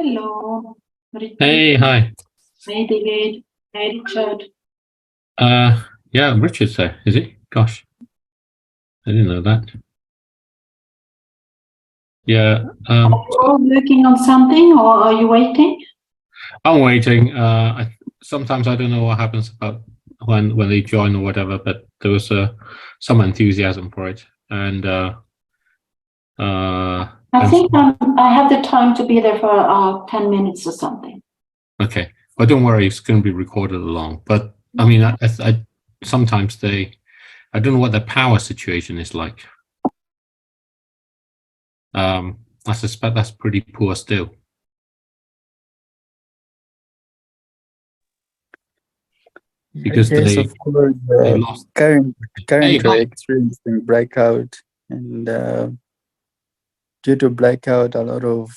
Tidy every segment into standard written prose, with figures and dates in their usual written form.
Hello. Hey, hi. Hey, David. Hey, Richard. Yeah, Richard's there, is he? Gosh, I didn't know that. Yeah, Are you all working on something, or are you waiting? I'm waiting. Sometimes I don't know what happens about when they join or whatever, but there was some enthusiasm for it, and I think I have the time to be there for 10 minutes or something. okay, but don't worry, it's going to be recorded along. But I mean, I sometimes I don't know what the power situation is like. I suspect that's pretty poor still. Because yes, of course, they lost. currently experiencing blackout, and due to blackout, a lot of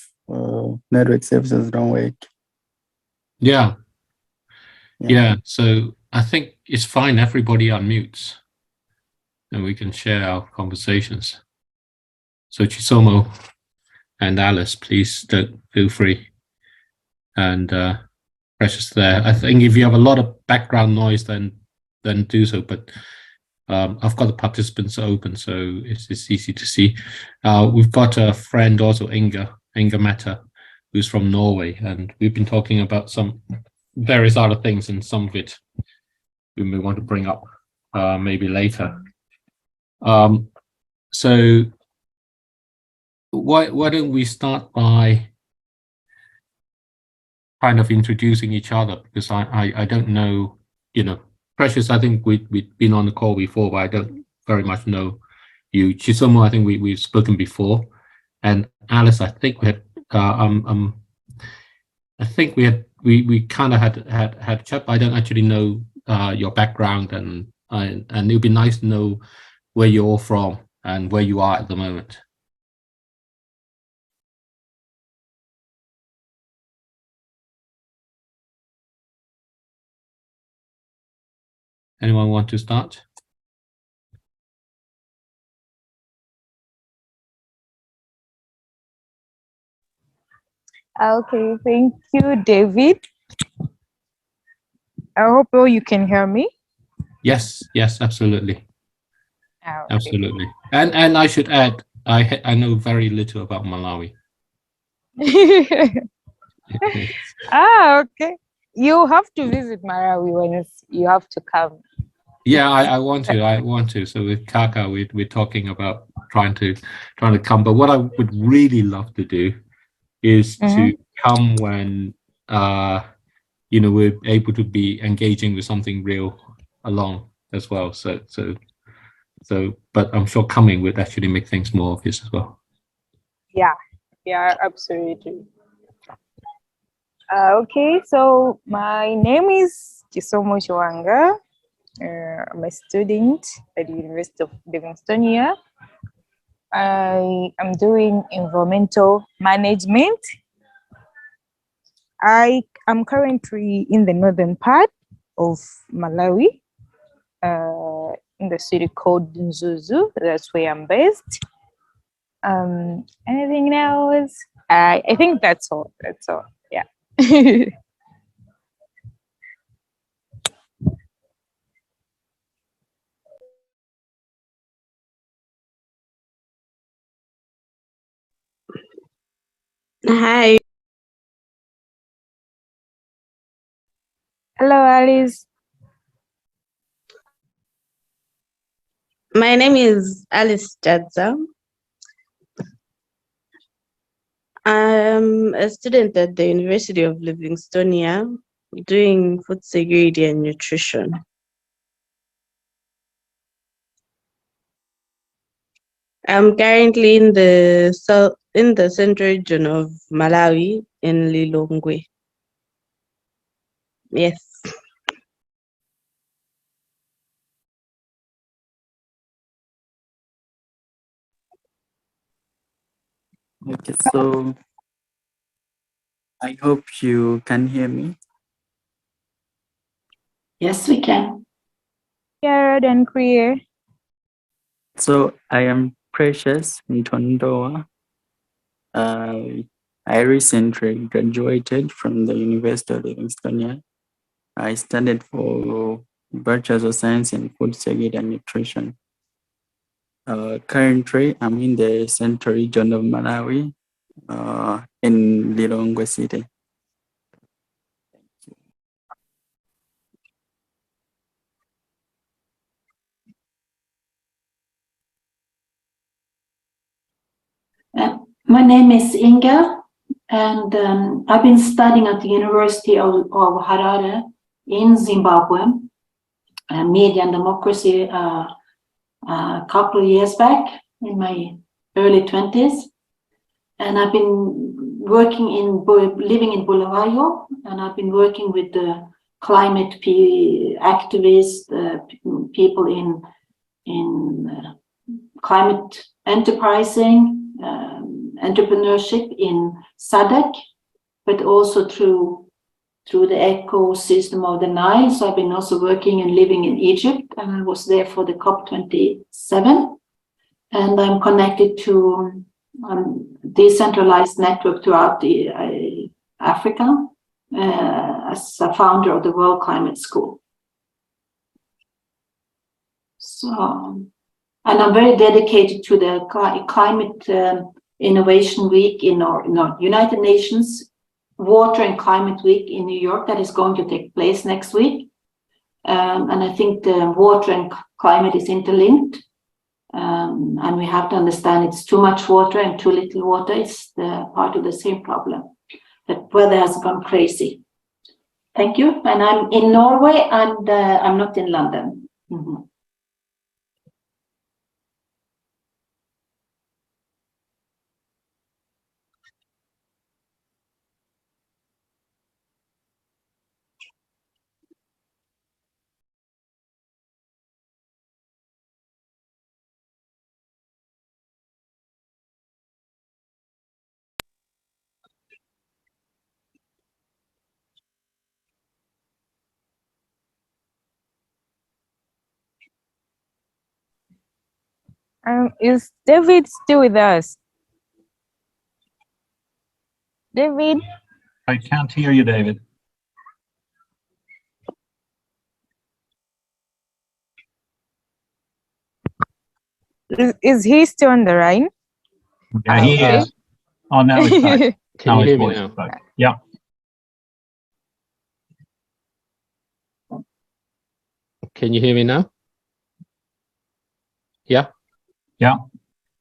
network services don't work. Yeah. So I think it's fine. Everybody unmutes, and we can share our conversations. So Chisomo and Alice, please don't feel free. And Precious there. I think if you have a lot of background noise, then do so. But I've got the participants open, so it's easy to see. We've got a friend also, Inga Meta, who's from Norway, and we've been talking about some various other things, and some of it we may want to bring up maybe later. So why don't we start by kind of introducing each other, because I don't know, Precious, I think we've been on the call before, but I don't very much know you. Chisomo, I think we've spoken before, and Alice, I think we had I think we kind of had a chat, but I don't actually know your background, and it would be nice to know where you're all from and where you are at the moment. Anyone want to start? Okay, thank you, David. I hope you can hear me. Yes, absolutely. Okay. Absolutely. And I should add, I know very little about Malawi. Okay. You have to visit Malawi when you have to come. Yeah, I want to. So with Kaka, we're talking about trying to come. But what I would really love to do is to come when we're able to be engaging with something real along as well. So but I'm sure coming would actually make things more obvious as well. Yeah, absolutely. Okay, so my name is Chisomo Chwanga. I'm a student at the University of Livingstonia. I am doing environmental management. I am currently in the northern part of Malawi, in the city called Nzuzu. That's where I'm based. Anything else? I think that's all. Yeah. Hi. Hello, Alice. My name is Alice Jadza. I'm a student at the University of Livingstonia doing food security and nutrition. I'm currently in the central region of Malawi in Lilongwe. Yes. Okay, so I hope you can hear me. Yes, we can. Clear and clear. So I am Precious Ntondoa. I recently graduated from the University of Living Estonia. I studied for Bachelor of Science in Food Security and Nutrition. Currently, I'm in the Central Region of Malawi, in Lilongwe City. My name is Inga, and I've been studying at the University of Harare in Zimbabwe, media and democracy, a couple of years back in my early 20s. And I've been working living in Bulawayo, and I've been working with the climate activists, people in climate enterprising, entrepreneurship in SADC, but also through the ecosystem of the Nile. So I've been also working and living in Egypt, and I was there for the COP27. And I'm connected to decentralized network throughout Africa as a founder of the World Climate School. So, and I'm very dedicated to the Climate Innovation Week in United Nations Water and Climate Week in New York that is going to take place next week. And I think the water and climate is interlinked. And we have to understand it's too much water and too little water. It's part of the same problem. The weather has gone crazy. Thank you. And I'm in Norway, and I'm not in London. Mm-hmm. Is David still with us? David? I can't hear you, David. Is he still on the line? Yeah, he is. Oh, now it's back. Can you hear me voice now? is back. Yeah. Can you hear me now? Yeah? Yeah.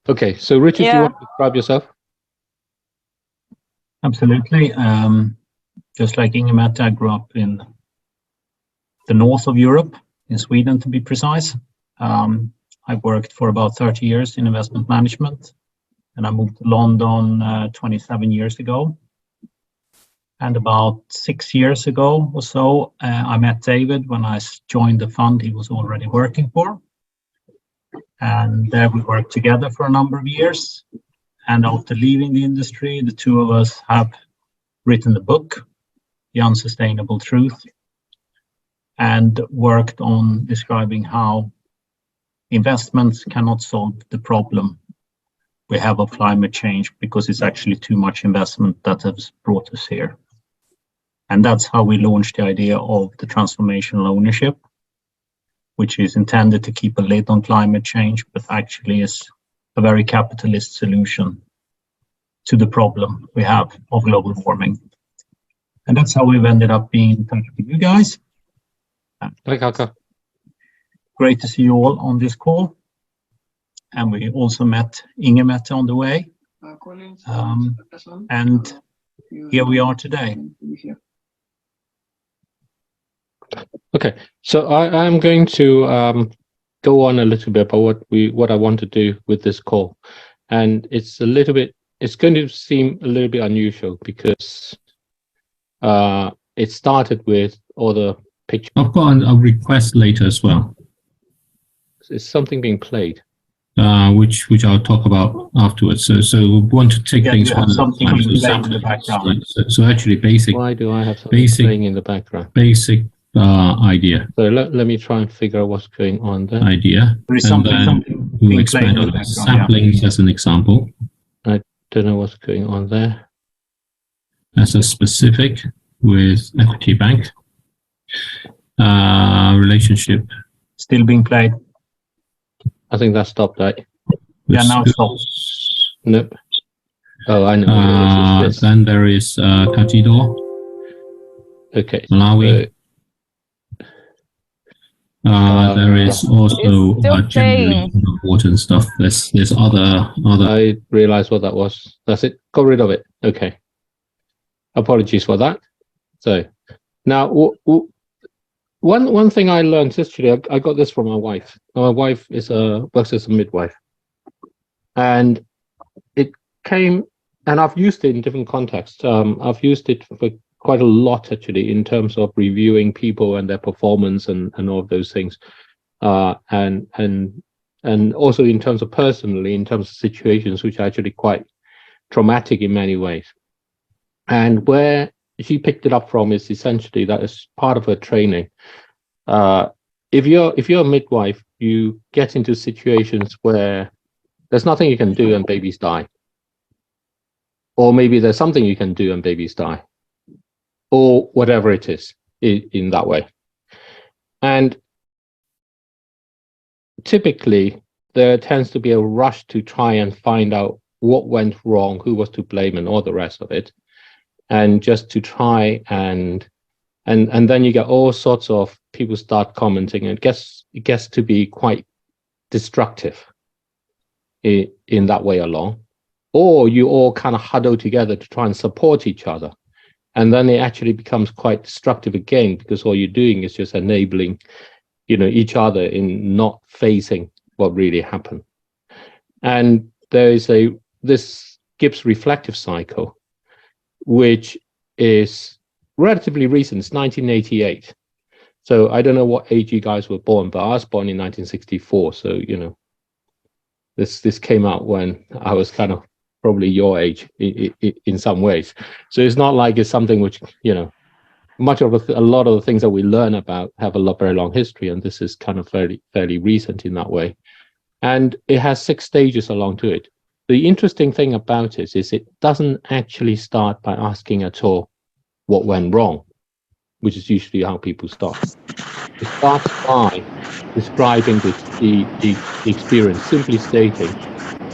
Okay, so Richard, you want to describe yourself? Absolutely. Just like Ingemette, I grew up in the north of Europe, in Sweden to be precise. I worked for about 30 years in investment management, and I moved to London 27 years ago. And about 6 years ago or so, I met David when I joined the fund he was already working for. And there we worked together for a number of years. And after leaving the industry, the two of us have written the book, The Unsustainable Truth, and worked on describing how investments cannot solve the problem we have of climate change, because it's actually too much investment that has brought us here. And that's how we launched the idea of the transformational ownership, which is intended to keep a lid on climate change, but actually is a very capitalist solution to the problem we have of global warming. And that's how we've ended up being in touch with you guys. Hi, Kaka. Great to see you all on this call. And we also met Ingemette on the way. And here we are today. Okay, so I'm going to go on a little bit about what I want to do with this call, and it's going to seem a little bit unusual because it started with all the pictures. I've got a request later as well. Is something being played? Which I'll talk about afterwards. So we want to take things one at a time. In the background. So actually, basic. Why do I have something playing in the background? Basic idea. So let me try and figure out what's going on there. Idea. There is something we'll expand on saplings as an example. I don't know what's going on there. as a specific with Equity Bank. Relationship. Still being played. I think that stopped, right? Yeah, now it's stopped. Nope. Oh, I know. This is this. Then there is Kajido, Okay. Malawi. There is also It's still generally playing. important stuff. There's other. I realized what that was. That's it. Got rid of it. Okay. Apologies for that. So now, one thing I learned yesterday, I got this from my wife. My wife works as a midwife, and it came, and I've used it in different contexts. I've used it for quite a lot actually in terms of reviewing people and their performance and all of those things, and also in terms of personally, in terms of situations which are actually quite traumatic in many ways. And where she picked it up from is essentially that as part of her training. If you're a midwife, you get into situations where there's nothing you can do and babies die, or maybe there's something you can do and babies die, or whatever it is in that way. And typically there tends to be a rush to try and find out what went wrong, who was to blame, and all the rest of it, and just to try and then you get all sorts of people start commenting, and it gets to be quite destructive in that way along. Or you all kind of huddle together to try and support each other, and then it actually becomes quite destructive again, because all you're doing is just enabling, each other in not facing what really happened. And there is this Gibbs reflective cycle, which is relatively recent. It's 1988. So I don't know what age you guys were born, but I was born in 1964. So, this came out when I was kind of probably your age in some ways. So it's not like it's something which, a lot of the things that we learn about have very long history. And this is kind of fairly recent in that way. And it has 6 stages along to it. The interesting thing about it is it doesn't actually start by asking at all what went wrong, which is usually how people start. It starts by describing the experience, simply stating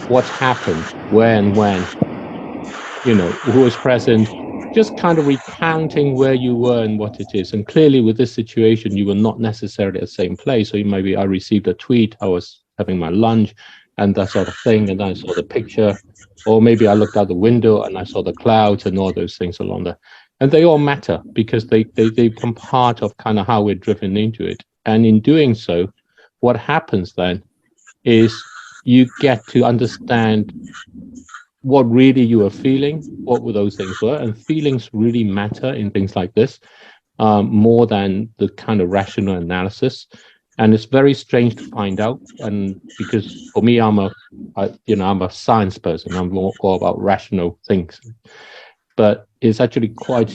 what happened, where and when, who was present, just kind of recounting where you were and what it is. And clearly with this situation, you were not necessarily at the same place. So maybe I received a tweet, I was having my lunch and that sort of thing, and then I saw the picture, or maybe I looked out the window and I saw the clouds and all those things along there. And they all matter because they become part of kind of how we're driven into it. And in doing so, what happens then is you get to understand what really you are feeling, what were those things were, and feelings really matter in things like this, more than the kind of rational analysis. And it's very strange to find out, and because for me, I'm a science person. I'm more about rational things. But it's actually quite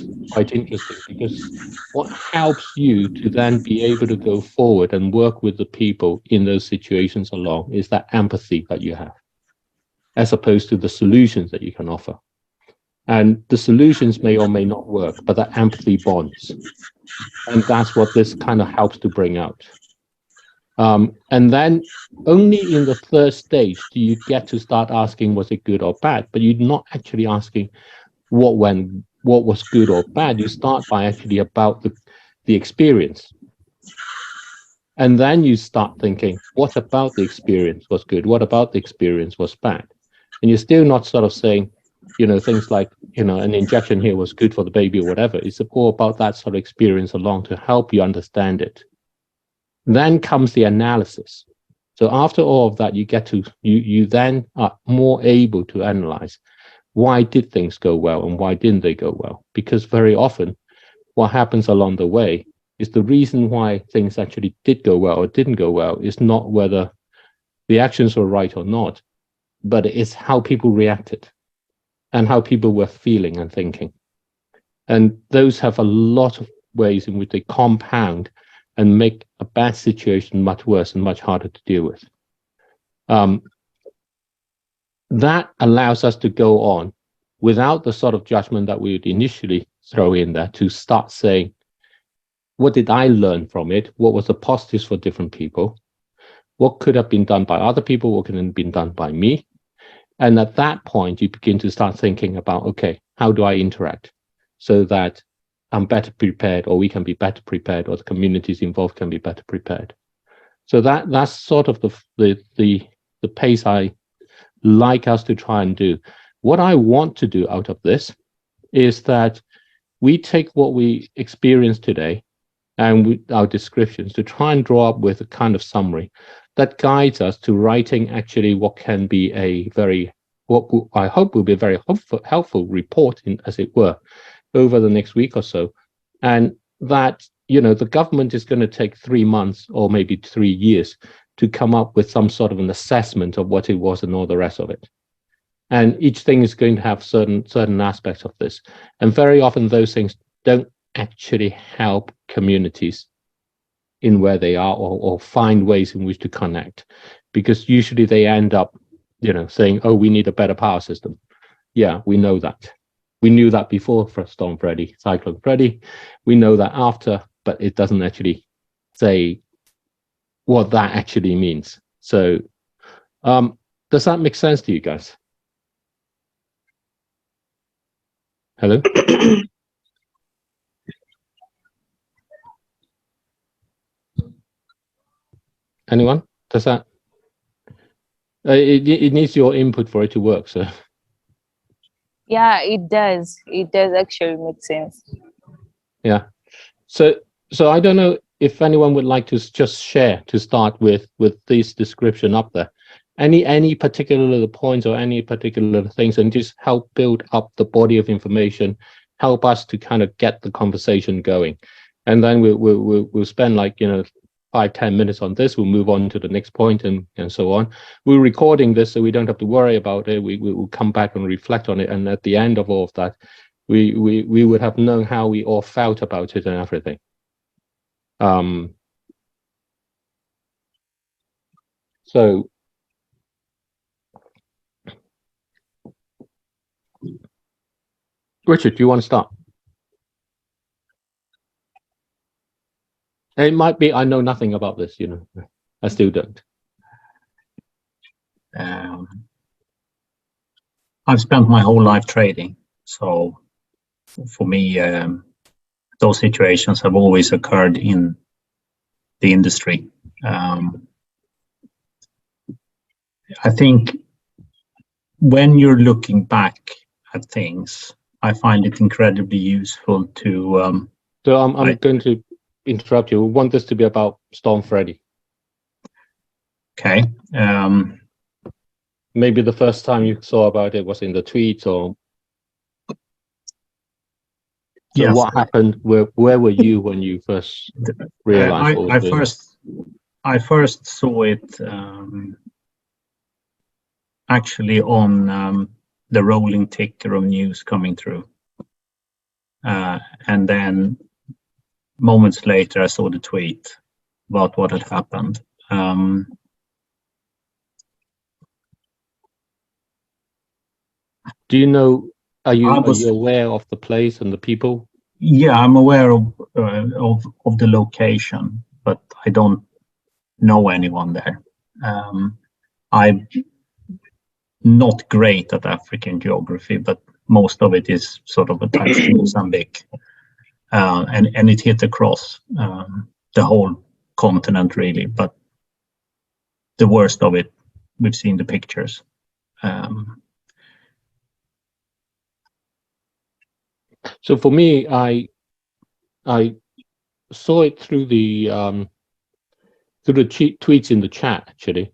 interesting, because what helps you to then be able to go forward and work with the people in those situations along is that empathy that you have, as opposed to the solutions that you can offer. And the solutions may or may not work, but that empathy bonds. And that's what this kind of helps to bring out. And then only in the 3rd stage do you get to start asking, was it good or bad? But you're not actually asking what was good or bad. You start by actually about the experience. And then you start thinking, what about the experience was good? What about the experience was bad? And you're still not sort of saying, things like, an injection here was good for the baby or whatever. It's all about that sort of experience along to help you understand it. Then comes the analysis. So after all of that, you then are more able to analyze, why did things go well and why didn't they go well? Because very often what happens along the way is the reason why things actually did go well or didn't go well is not whether the actions were right or not, but it's how people reacted and how people were feeling and thinking. And those have a lot of ways in which they compound and make a bad situation much worse and much harder to deal with. That allows us to go on without the sort of judgment that we would initially throw in there, to start saying, what did I learn from it? What was the positives for different people? What could have been done by other people? What could have been done by me? And at that point, you begin to start thinking about, okay, how do I interact so that I'm better prepared, or we can be better prepared, or the communities involved can be better prepared. So that's sort of the pace I like us to try and do. What I want to do out of this is that we take what we experienced today and with our descriptions to try and draw up with a kind of summary that guides us to writing actually what can be a very, what I hope will be a very helpful report, as it were, over the next week or so. And that, you know, the government is going to take 3 months or maybe 3 years to come up with some sort of an assessment of what it was and all the rest of it. And each thing is going to have certain aspects of this. And very often those things don't actually help communities in where they are, or find ways in which to connect, because usually they end up, you know, saying, oh, we need a better power system. Yeah, we know that. We knew that before for Storm Freddy, Cyclone Freddy. We know that after, but it doesn't actually say what that actually means. So does that make sense to you guys? Hello? Anyone? Does that? It needs your input for it to work. So. Yeah, it does. It does actually make sense. Yeah. So I don't know if anyone would like to just share to start with this description up there. Any particular points or any particular things, and just help build up the body of information, help us to kind of get the conversation going, and then we'll spend, like, you know, 5-10 minutes on this. We'll move on to the next point and so on. We're recording this, so we don't have to worry about it. We will come back and reflect on it, and at the end of all of that, we would have known how we all felt about it and everything. So Richard, do you want to start? It might be I know nothing about this, you know. I still don't. I've spent my whole life trading, so for me, those situations have always occurred in the industry. I think when you're looking back at things, I find it incredibly useful to. So I'm going to interrupt you. We want this to be about Storm Freddy. Okay. Maybe the first time you saw about it was in the tweets, or. So yes. What happened? Where were you when you first realized? I first saw it actually on the rolling ticker of news coming through, and then moments later I saw the tweet about what had happened. Do you know? Are you aware of the place and the people? Yeah, I'm aware of the location, but I don't know anyone there. I'm not great at African geography, but most of it is sort of attached to Mozambique, and it hit across the whole continent really. But the worst of it, we've seen the pictures. So for me, I saw it through the tweets in the chat, actually.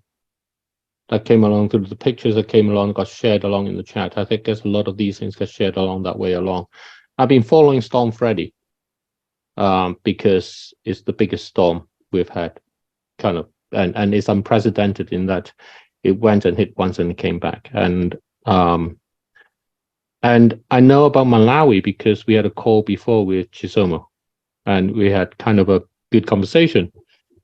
That came along through the pictures that came along, got shared along in the chat. I think there's a lot of these things get shared along that way along. I've been following Storm Freddy because it's the biggest storm we've had, kind of, and it's unprecedented in that it went and hit once and it came back. And I know about Malawi because we had a call before with Chisomo, and we had kind of a good conversation,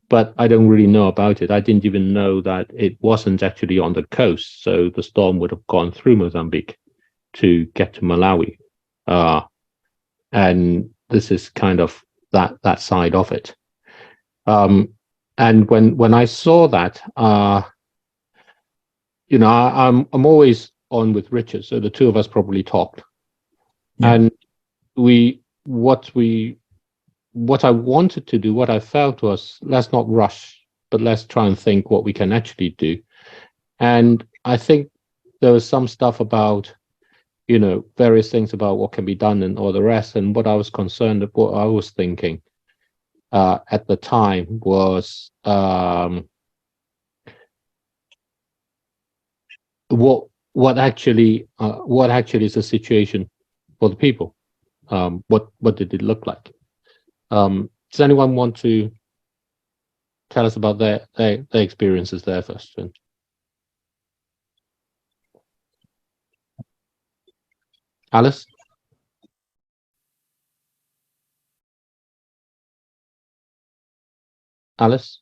but I don't really know about it. I didn't even know that it wasn't actually on the coast, so the storm would have gone through Mozambique. to get to Malawi. And this is kind of that side of it. And when I saw that, you know, I'm always on with Richard, so the two of us probably talked. Yeah. And what I wanted to do, what I felt was, let's not rush, but let's try and think what we can actually do. And I think there was some stuff about, you know, various things about what can be done and all the rest. And what I was concerned of, what I was thinking at the time was what actually is the situation for the people? What did it look like? Does anyone want to tell us about their experiences there first? Alice? Alice?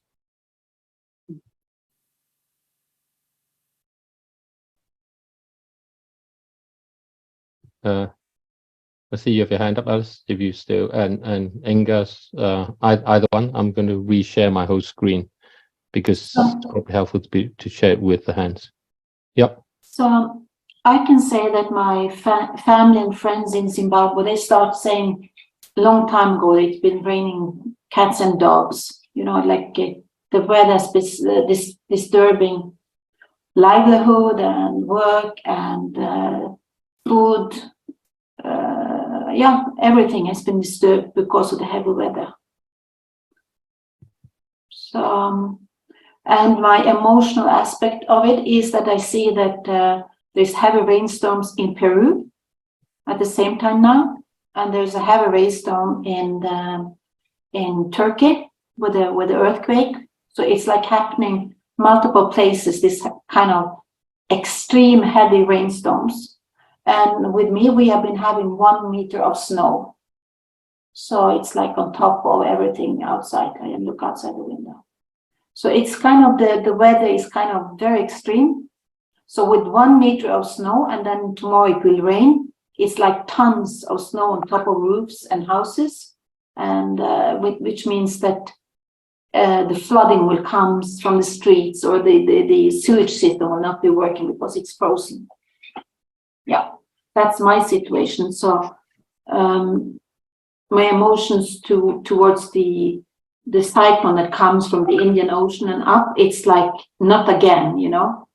I see you have your hand up, Alice, if you still, and Inga's, either one. I'm going to reshare my whole screen because it's probably helpful to share it with the hands. Yep. So I can say that my family and friends in Zimbabwe, they start saying a long time ago, it's been raining cats and dogs, you know, like the weather's disturbing livelihood and work and food. Yeah, everything has been disturbed because of the heavy weather. So, and my emotional aspect of it is that I see that there's heavy rainstorms in Peru at the same time now, and there's a heavy rainstorm in Turkey with the earthquake. So it's like happening multiple places, this kind of extreme heavy rainstorms. And with me, we have been having 1 meter of snow. So it's like on top of everything outside. I look outside the window. So it's kind of the weather is kind of very extreme. So with 1 meter of snow, and then tomorrow it will rain, it's like tons of snow on top of roofs and houses. And which means that the flooding will come from the streets, or the sewage system will not be working because it's frozen. Yeah, that's my situation. So my emotions towards the cyclone that comes from the Indian Ocean and up, it's like, not again, you know.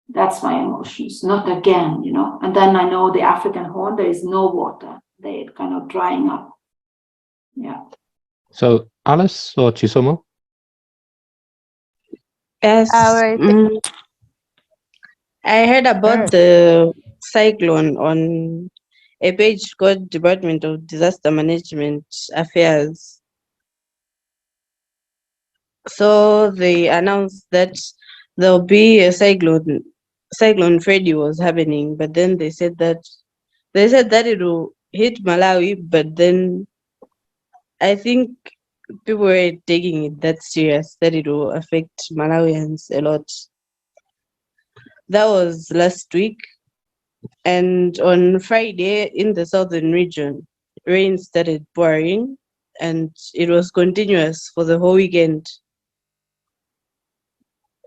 That's my emotions, not again, you know. And then I know the African Horn, there is no water. They're kind of drying up. Yeah. So Alice or Chisomo? Yes. I heard about the cyclone on a page called Department of Disaster Management Affairs. So they announced that there'll be a cyclone Freddy was happening, but then they said that it will hit Malawi, but then I think people were taking it that serious, that it will affect Malawians a lot. That was last week. And on Friday in the southern region, rain started pouring and it was continuous for the whole weekend.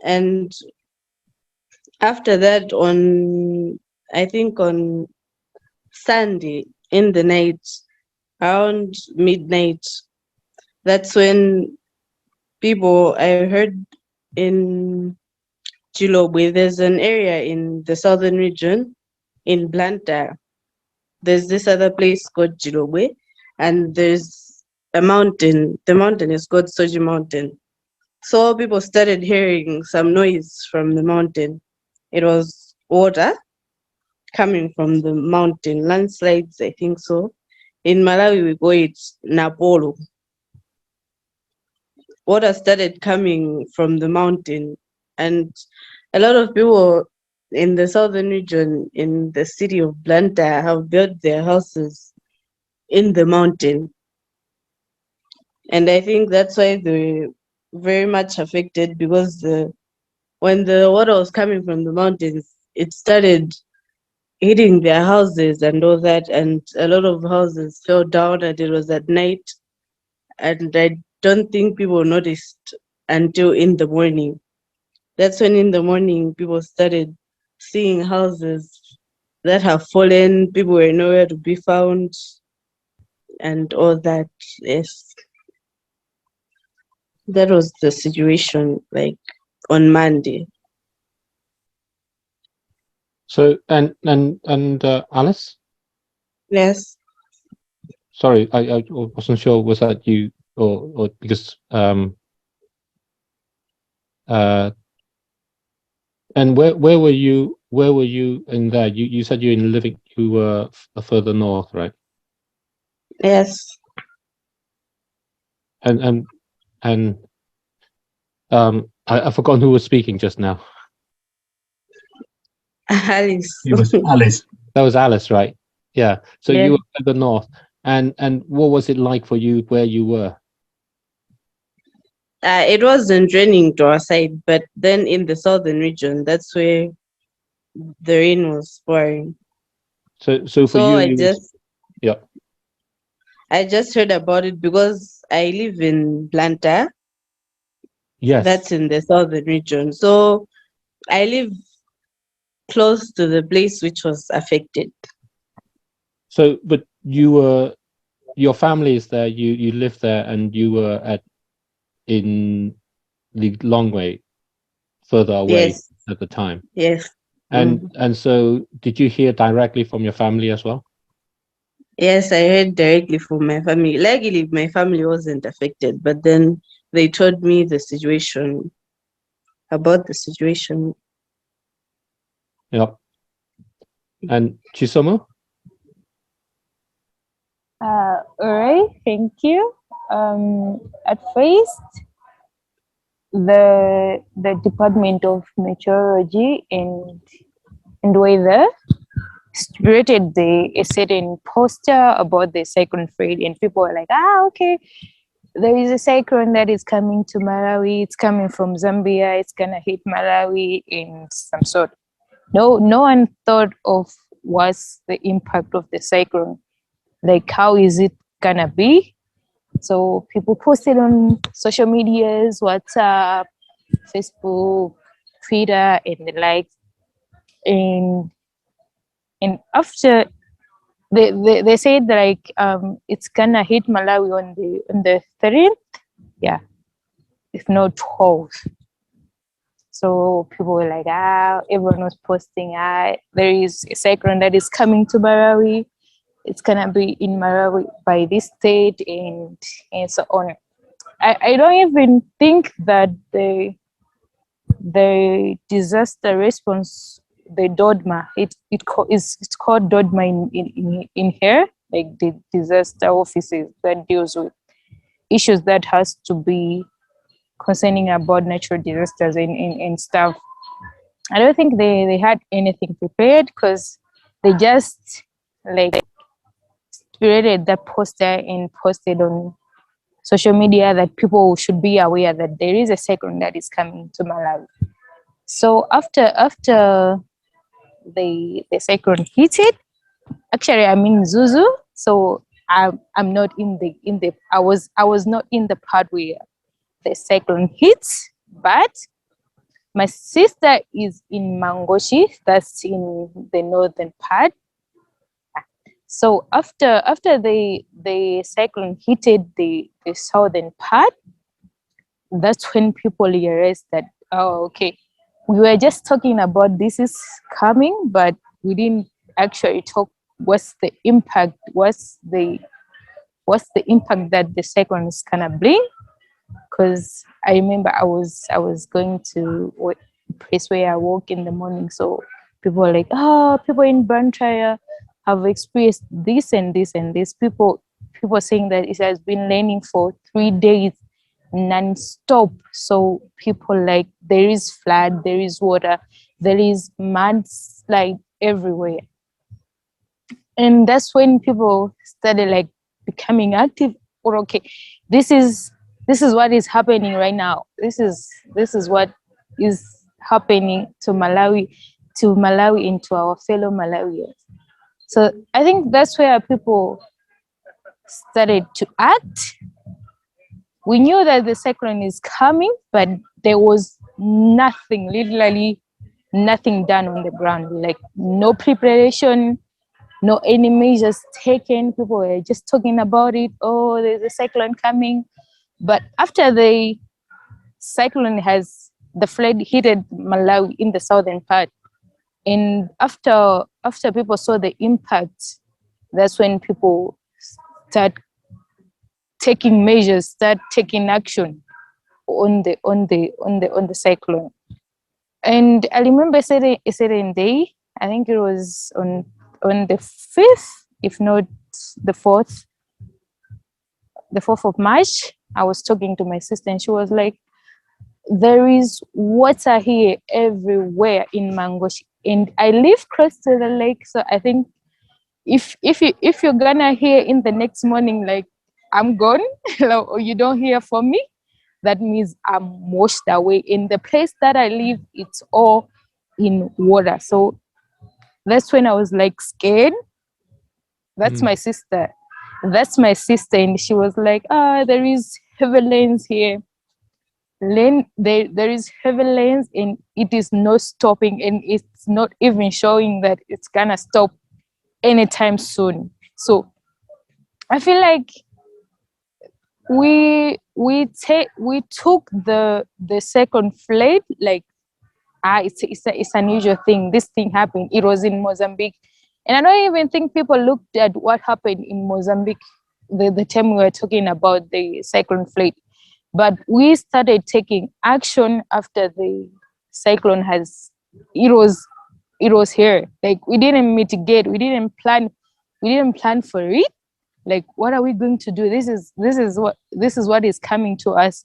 And after that, I think on Sunday in the night, around midnight, that's when I heard in Chilobwe, there's an area in the southern region, in Blantyre. There's this other place called Chilobwe, and there's a mountain. The mountain is called Soji Mountain. So people started hearing some noise from the mountain. It was water coming from the mountain, landslides, I think so. In Malawi, we call it Napolo. Water started coming from the mountain, and a lot of people in the southern region, in the city of Blantyre, have built their houses in the mountain. And I think that's why they're very much affected, because when the water was coming from the mountains, it started hitting their houses and all that, and a lot of houses fell down, and it was at night. And I don't think people noticed until in the morning. That's when in the morning people started seeing houses that have fallen, people were nowhere to be found, and all that. Yes. That was the situation, like on Monday. So and Alice, Yes. sorry, I wasn't sure, was that you or because and where were you in there? You said you were further north, right? Yes. And I've forgotten who was speaking just now. Alice. It was Alice. That was Alice, right? Yeah. So Yeah. you were further north, and what was it like for you where you were? It wasn't raining to our side, but then in the southern region, that's where the rain was pouring. So for So you, yeah. I just heard about it because I live in Blantyre. Yes. That's in the southern region. So I live close to the place which was affected. So, but your family is there. You live there, and you were in the long way further away Yes. at the time. Yes. And so, did you hear directly from your family as well? Yes, I heard directly from my family. Luckily, my family wasn't affected, but then they told me about the situation. Yeah. And Chisomo? All right, thank you. At first, the Department of Meteorology and Weather created a certain poster about the cyclone Freddy, and people were like, okay, there is a cyclone that is coming to Malawi. It's coming from Zambia. It's gonna hit Malawi in some sort. No one thought of what's the impact of the cyclone. Like, how is it gonna be? So people posted on social medias, WhatsApp, Facebook, Twitter, and the like. And after they said like it's gonna hit Malawi on the 13th, yeah, if not 12th. So people were like, everyone was posting, there is a cyclone that is coming to Malawi. It's gonna be in Malawi by this date, and so on. I don't even think that the disaster response, the DODMA, it's called DODMA in here, like the disaster offices that deals with issues that has to be concerning about natural disasters and stuff. I don't think they had anything prepared, because they just like created that poster and posted on social media that people should be aware that there is a cyclone that is coming to Malawi. So after the cyclone hit it, actually I'm in Zuzu, so I'm not in the I was not in the part where the cyclone hits, but my sister is in Mangoshi, that's in the northern part. So after the cyclone hit the southern part, that's when people realized that, okay, we were just talking about this is coming, but we didn't actually talk what's the impact, what's the impact that the cyclone is gonna bring. Because I remember I was going to a place where I work in the morning, so people were like, people in Blantyre have experienced this and this and this. People saying that it has been raining for 3 days non-stop. So people like, there is flood, there is water, there is mudslide everywhere. And that's when people started like becoming active. Or okay, this is what is happening right now. This is what is happening to Malawi. to Malawi and to our fellow Malawians. So I think that's where people started to act. We knew that the cyclone is coming, but there was nothing, literally nothing done on the ground, like no preparation, no any measures taken. People were just talking about it. Oh, there's a cyclone coming. But after the cyclone the flood hit Malawi in the southern part, and after people saw the impact, that's when people start taking measures, start taking action on the cyclone. And I remember a certain day, I think it was on the 5th, if not the 4th of March, I was talking to my sister and she was like, there is water here everywhere in Mangoshi. And I live close to the lake, so I think if you're gonna hear in the next morning like I'm gone or you don't hear from me, that means I'm washed away. In the place that I live, it's all in water. So that's when I was like scared. That's my sister. And she was like, there is heavy lanes here. There is heavy lanes and it is not stopping, and it's not even showing that it's gonna stop anytime soon. So I feel like we took the second flood like it's an unusual thing. This thing happened. It was in Mozambique, and I don't even think people looked at what happened in Mozambique the time we were talking about the cyclone flood. But we started taking action after the cyclone it was here. Like we didn't mitigate, we didn't plan for it. Like, what are we going to do? This is what is coming to us.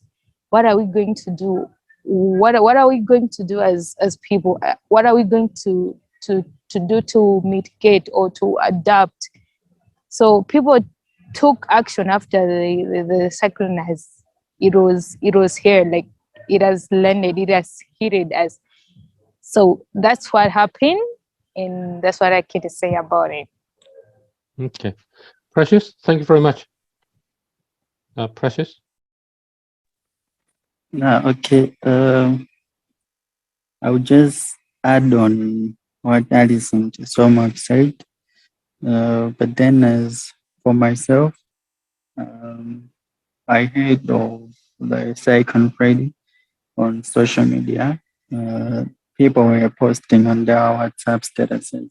What are we going to do? What are we going to do as people? What are we going to do to mitigate or to adapt? So people took action after the cyclone it was here, like it has landed, it has hit us. So that's what happened, and that's what I can say about it. Okay. Precious, thank you very much. Precious? Okay. I would just add on what Alison so much said. But then as for myself, I heard of the cyclone Freddy on social media. People were posting on their WhatsApp statuses.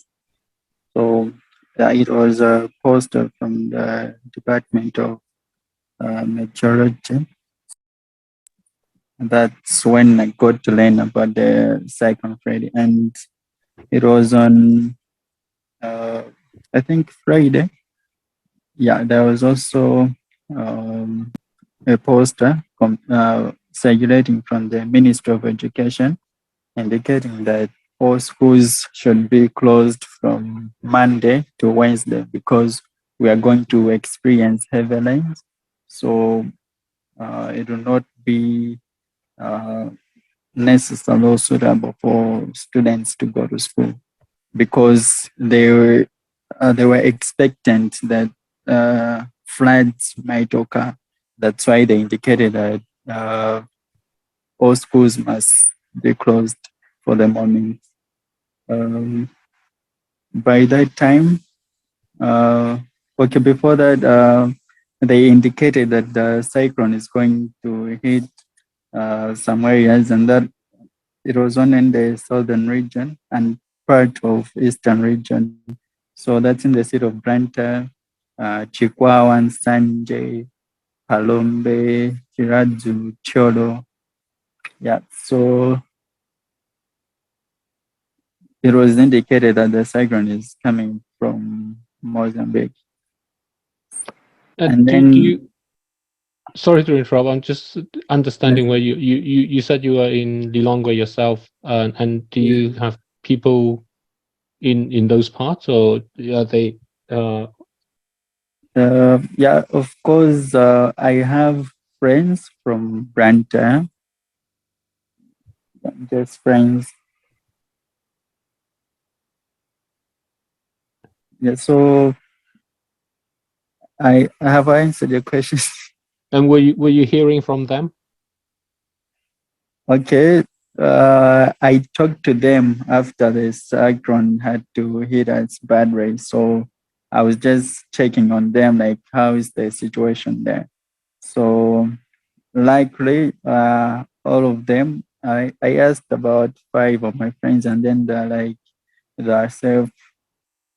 So it was a poster from the Department of Meteorology. That's when I got to learn about the cyclone Freddy, and it was on I think Friday. Yeah, there was also a poster circulating from the Ministry of Education indicating that all schools should be closed from Monday to Wednesday because we are going to experience heavy rains. So it will not be necessary or suitable for students to go to school because they were expectant that floods might occur. That's why they indicated that all schools must be closed for the moment. By that time, before that, they indicated that the cyclone is going to hit some areas, and that it was only in the southern region and part of eastern region. So that's in the city of Branta, Chikwawan, Sanje, Palombe, Chiraju, Cholo. Yeah, so it was indicated that the cyclone is coming from Mozambique. And then, sorry to interrupt. I'm just understanding where you said you were in Lilongwe yourself, and do you have people in those parts, or are they? Yeah, of course. I have friends from Branta. Just friends. Yeah, so I have answered your question. And were you hearing from them? Okay, I talked to them after the cyclone had to hit us badly. So I was just checking on them, like, how is the situation there? So likely, all of them, I asked about 5 of my friends, and then they're like, they're safe.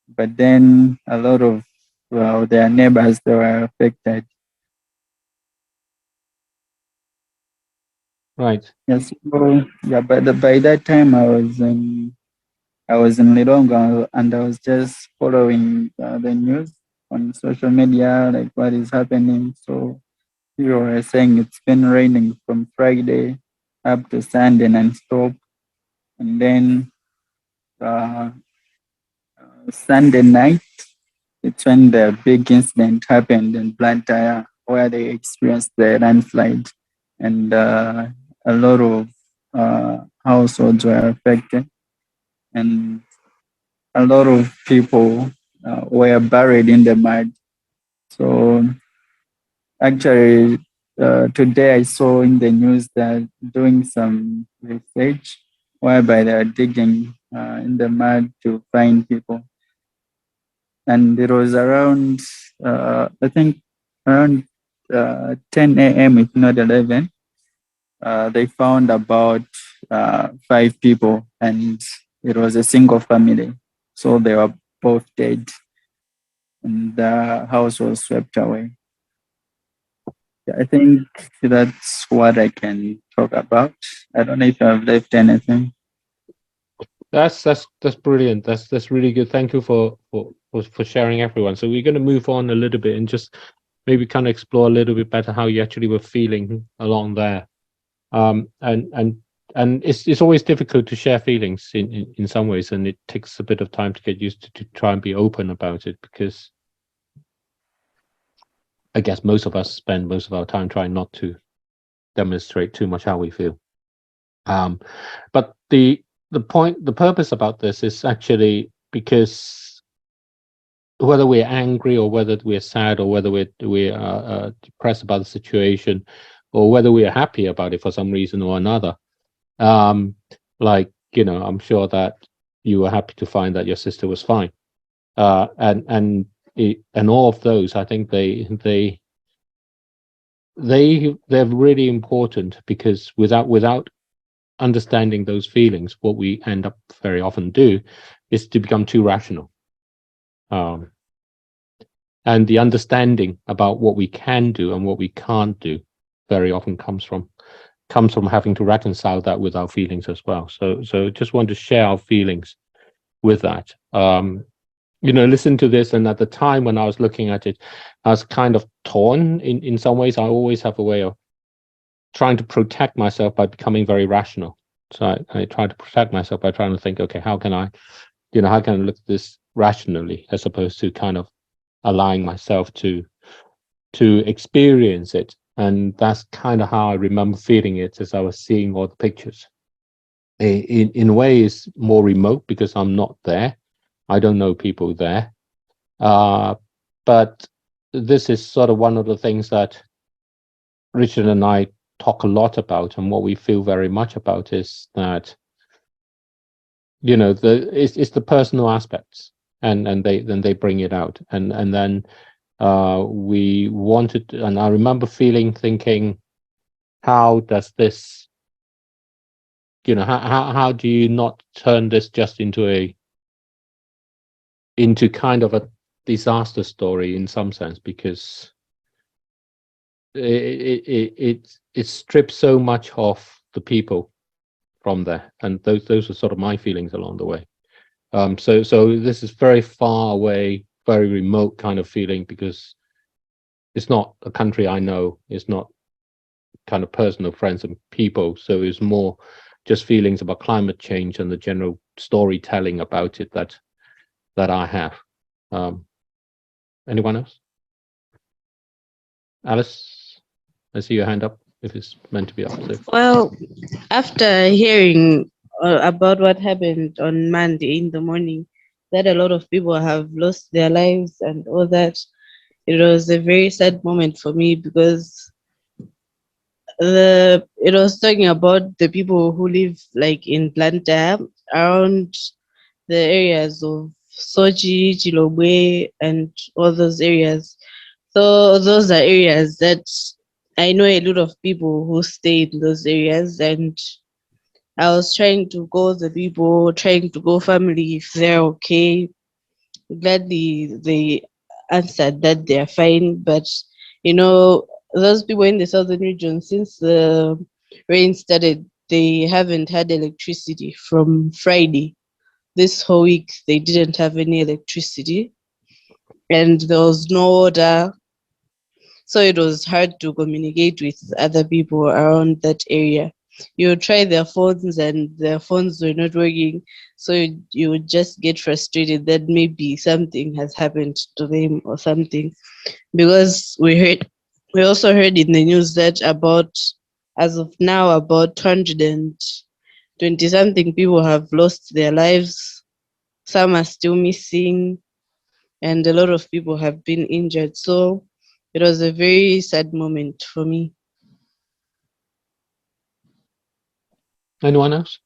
But then a lot of their neighbors, they were affected. Right. Yes. So, yeah, but by that time I was in Lidongo, and I was just following the news on social media, like what is happening. So you were saying it's been raining from Friday up to Sunday non-stop, and then uh, Sunday night, it's when the big incident happened in Blantyre, where they experienced the landslide, and a lot of households were affected, and a lot of people were buried in the mud. So actually, today I saw in the news that doing some research whereby they are digging in the mud to find people. And it was around, I think, around 10 a.m., if not 11. They found about 5 people, and it was a single family. So they were both dead, and the house was swept away. Yeah, I think that's what I can talk about. I don't know if I've left anything. That's brilliant. That's really good. Thank you for sharing, everyone. So we're going to move on a little bit and just maybe kind of explore a little bit better how you actually were feeling along there. And it's always difficult to share feelings in some ways, and it takes a bit of time to get used to try and be open about it, because I guess most of us spend most of our time trying not to demonstrate too much how we feel. But the purpose about this is actually because whether we're angry or whether we're sad or whether we are depressed about the situation, or whether we are happy about it for some reason or another, like, you know, I'm sure that you were happy to find that your sister was fine, and all of those, I think they're really important, because without understanding those feelings, what we end up very often do is to become too rational. And the understanding about what we can do and what we can't do very often comes from having to reconcile that with our feelings as well. So just want to share our feelings with that. You know, listen to this, and at the time when I was looking at it, I was kind of torn in some ways. I always have a way of trying to protect myself by becoming very rational. So I try to protect myself by trying to think, okay, how can I look at this rationally, as opposed to kind of allowing myself to experience it. And that's kind of how I remember feeling it as I was seeing all the pictures. In a way, it's more remote because I'm not there. I don't know people there. But this is sort of one of the things that Richard and I talk a lot about, and what we feel very much about is that, you know, it's the personal aspects, and they bring it out, and then we wanted, and I remember thinking, how does this, you know, how do you not turn this just into kind of a disaster story in some sense, because it strips so much of the people from there, and those are sort of my feelings along the way. So this is very far away, very remote kind of feeling, because it's not a country I know, it's not kind of personal friends and people, so it's more just feelings about climate change and the general storytelling about it that I have. Anyone else? Alice, I see your hand up, if it's meant to be up. So. Well, after hearing about what happened on Monday in the morning, that a lot of people have lost their lives and all that. It was a very sad moment for me because it was talking about the people who live like in Planta around the areas of Sochi, Chilobwe, and all those areas. So those are areas that I know a lot of people who stay in those areas, and I was trying to call the people, trying to call family if they're okay. Gladly they answered that they're fine, but you know, those people in the southern region, since the rain started, they haven't had electricity from Friday. This whole week they didn't have any electricity, and there was no water, so it was hard to communicate with other people around that area. You would try their phones and their phones were not working, so you would just get frustrated that maybe something has happened to them or something. Because we also heard in the news that about, as of now, about 220 something people have lost their lives. Some are still missing, and a lot of people have been injured. So it was a very sad moment for me. Anyone else?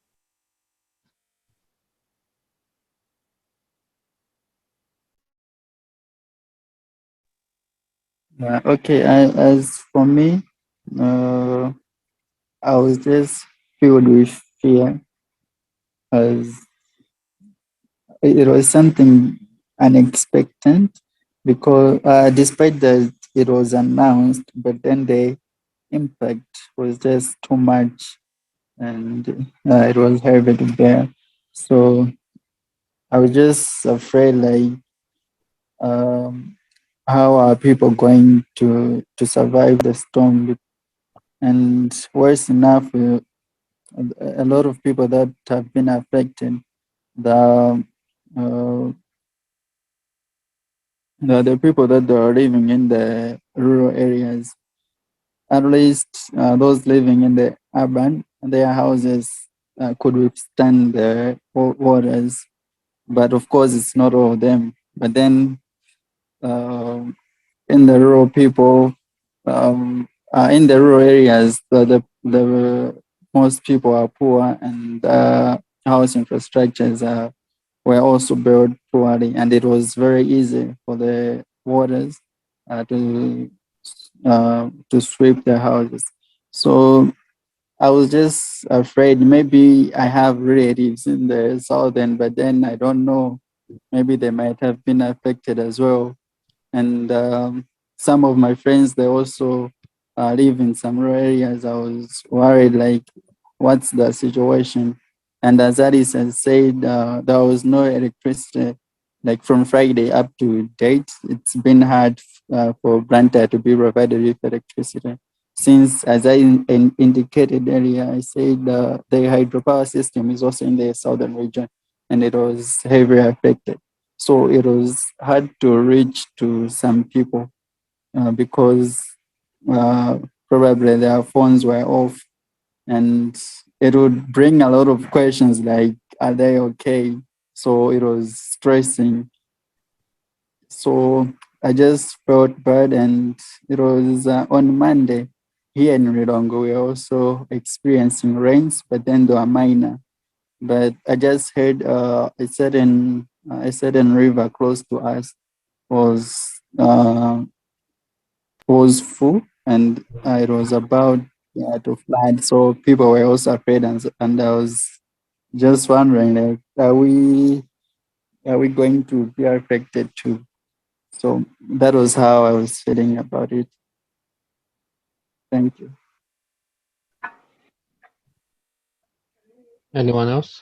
Okay, as for me, I was just filled with fear as it was something unexpected because despite that it was announced, but then the impact was just too much and it was heavy to bear. So I was just afraid, like, how are people going to survive the storm? And worse enough, a lot of people that have been affected, the uh, the people that are living in the rural areas, at least those living in the urban, their houses could withstand the waters. But of course, it's not all of them. But then in the rural people, in the rural areas, the most people are poor and house infrastructures were also built poorly, and it was very easy for the waters to sweep their houses. So I was just afraid maybe I have relatives in the southern, but then I don't know. Maybe they might have been affected as well. And some of my friends, they also live in some rural areas. I was worried, like, what's the situation? And as Alice has said, there was no electricity, like from Friday up to date. It's been hard for Branta to be provided with electricity. Since, as I indicated earlier, I said the hydropower system is also in the southern region, and it was heavily affected. So it was hard to reach to some people because probably their phones were off, and it would bring a lot of questions like, are they okay? So it was stressing. So I just felt bad, and it was on Monday here in Rilongo, we were also experiencing rains, but then they were minor. But I just heard a certain river close to us was full, and it was about to flood. So people were also afraid, and I was just wondering, like, are we going to be affected too? So that was how I was feeling about it. Thank you. Anyone else?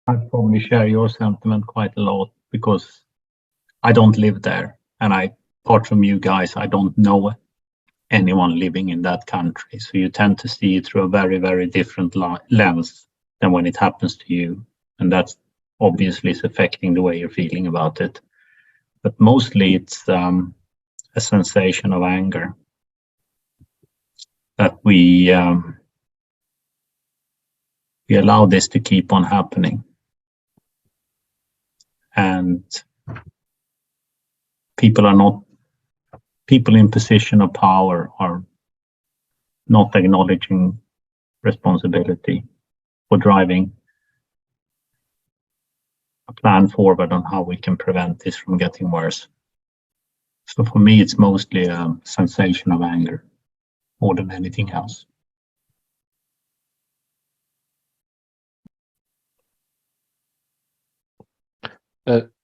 I'd probably share your sentiment quite a lot because I don't live there, and apart from you guys, I don't know anyone living in that country. So you tend to see it through a very, very different lens than when it happens to you, and that's obviously is affecting the way you're feeling about it. But mostly it's a sensation of anger that we we allow this to keep on happening. And people in position of power are not acknowledging responsibility for driving a plan forward on how we can prevent this from getting worse. So for me, it's mostly a sensation of anger more than anything else.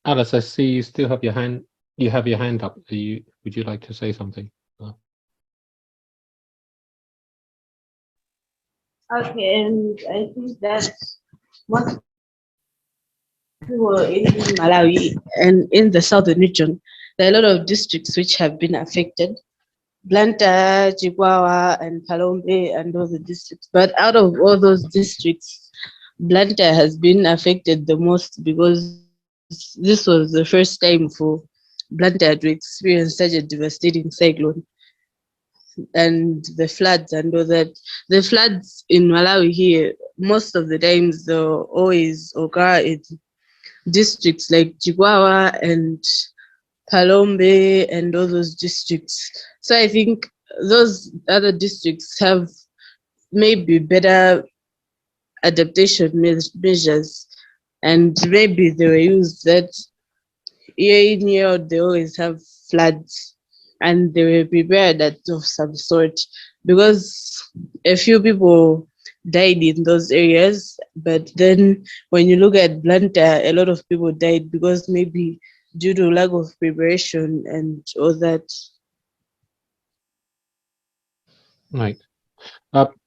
Alice, I see you still have your hand. You have your hand up. Would you like to say something? Okay, and I think that what people in Malawi and in the southern region, there are a lot of districts which have been affected. Blantyre, Chikwawa, and Palombe, and all the districts. But out of all those districts, Blantyre has been affected the most because this was the first time for Blantyre to experience such a devastating cyclone. And the floods and all that. The floods in Malawi here, most of the times, they'll always occur in districts like Chikwawa and Palombe and all those districts. So I think those other districts have maybe better adaptation measures, and maybe they were used that year in, year out, they always have floods, and they were prepared of some sort, because a few people died in those areas. But then when you look at Blantyre, a lot of people died because maybe due to lack of preparation and all that. Right.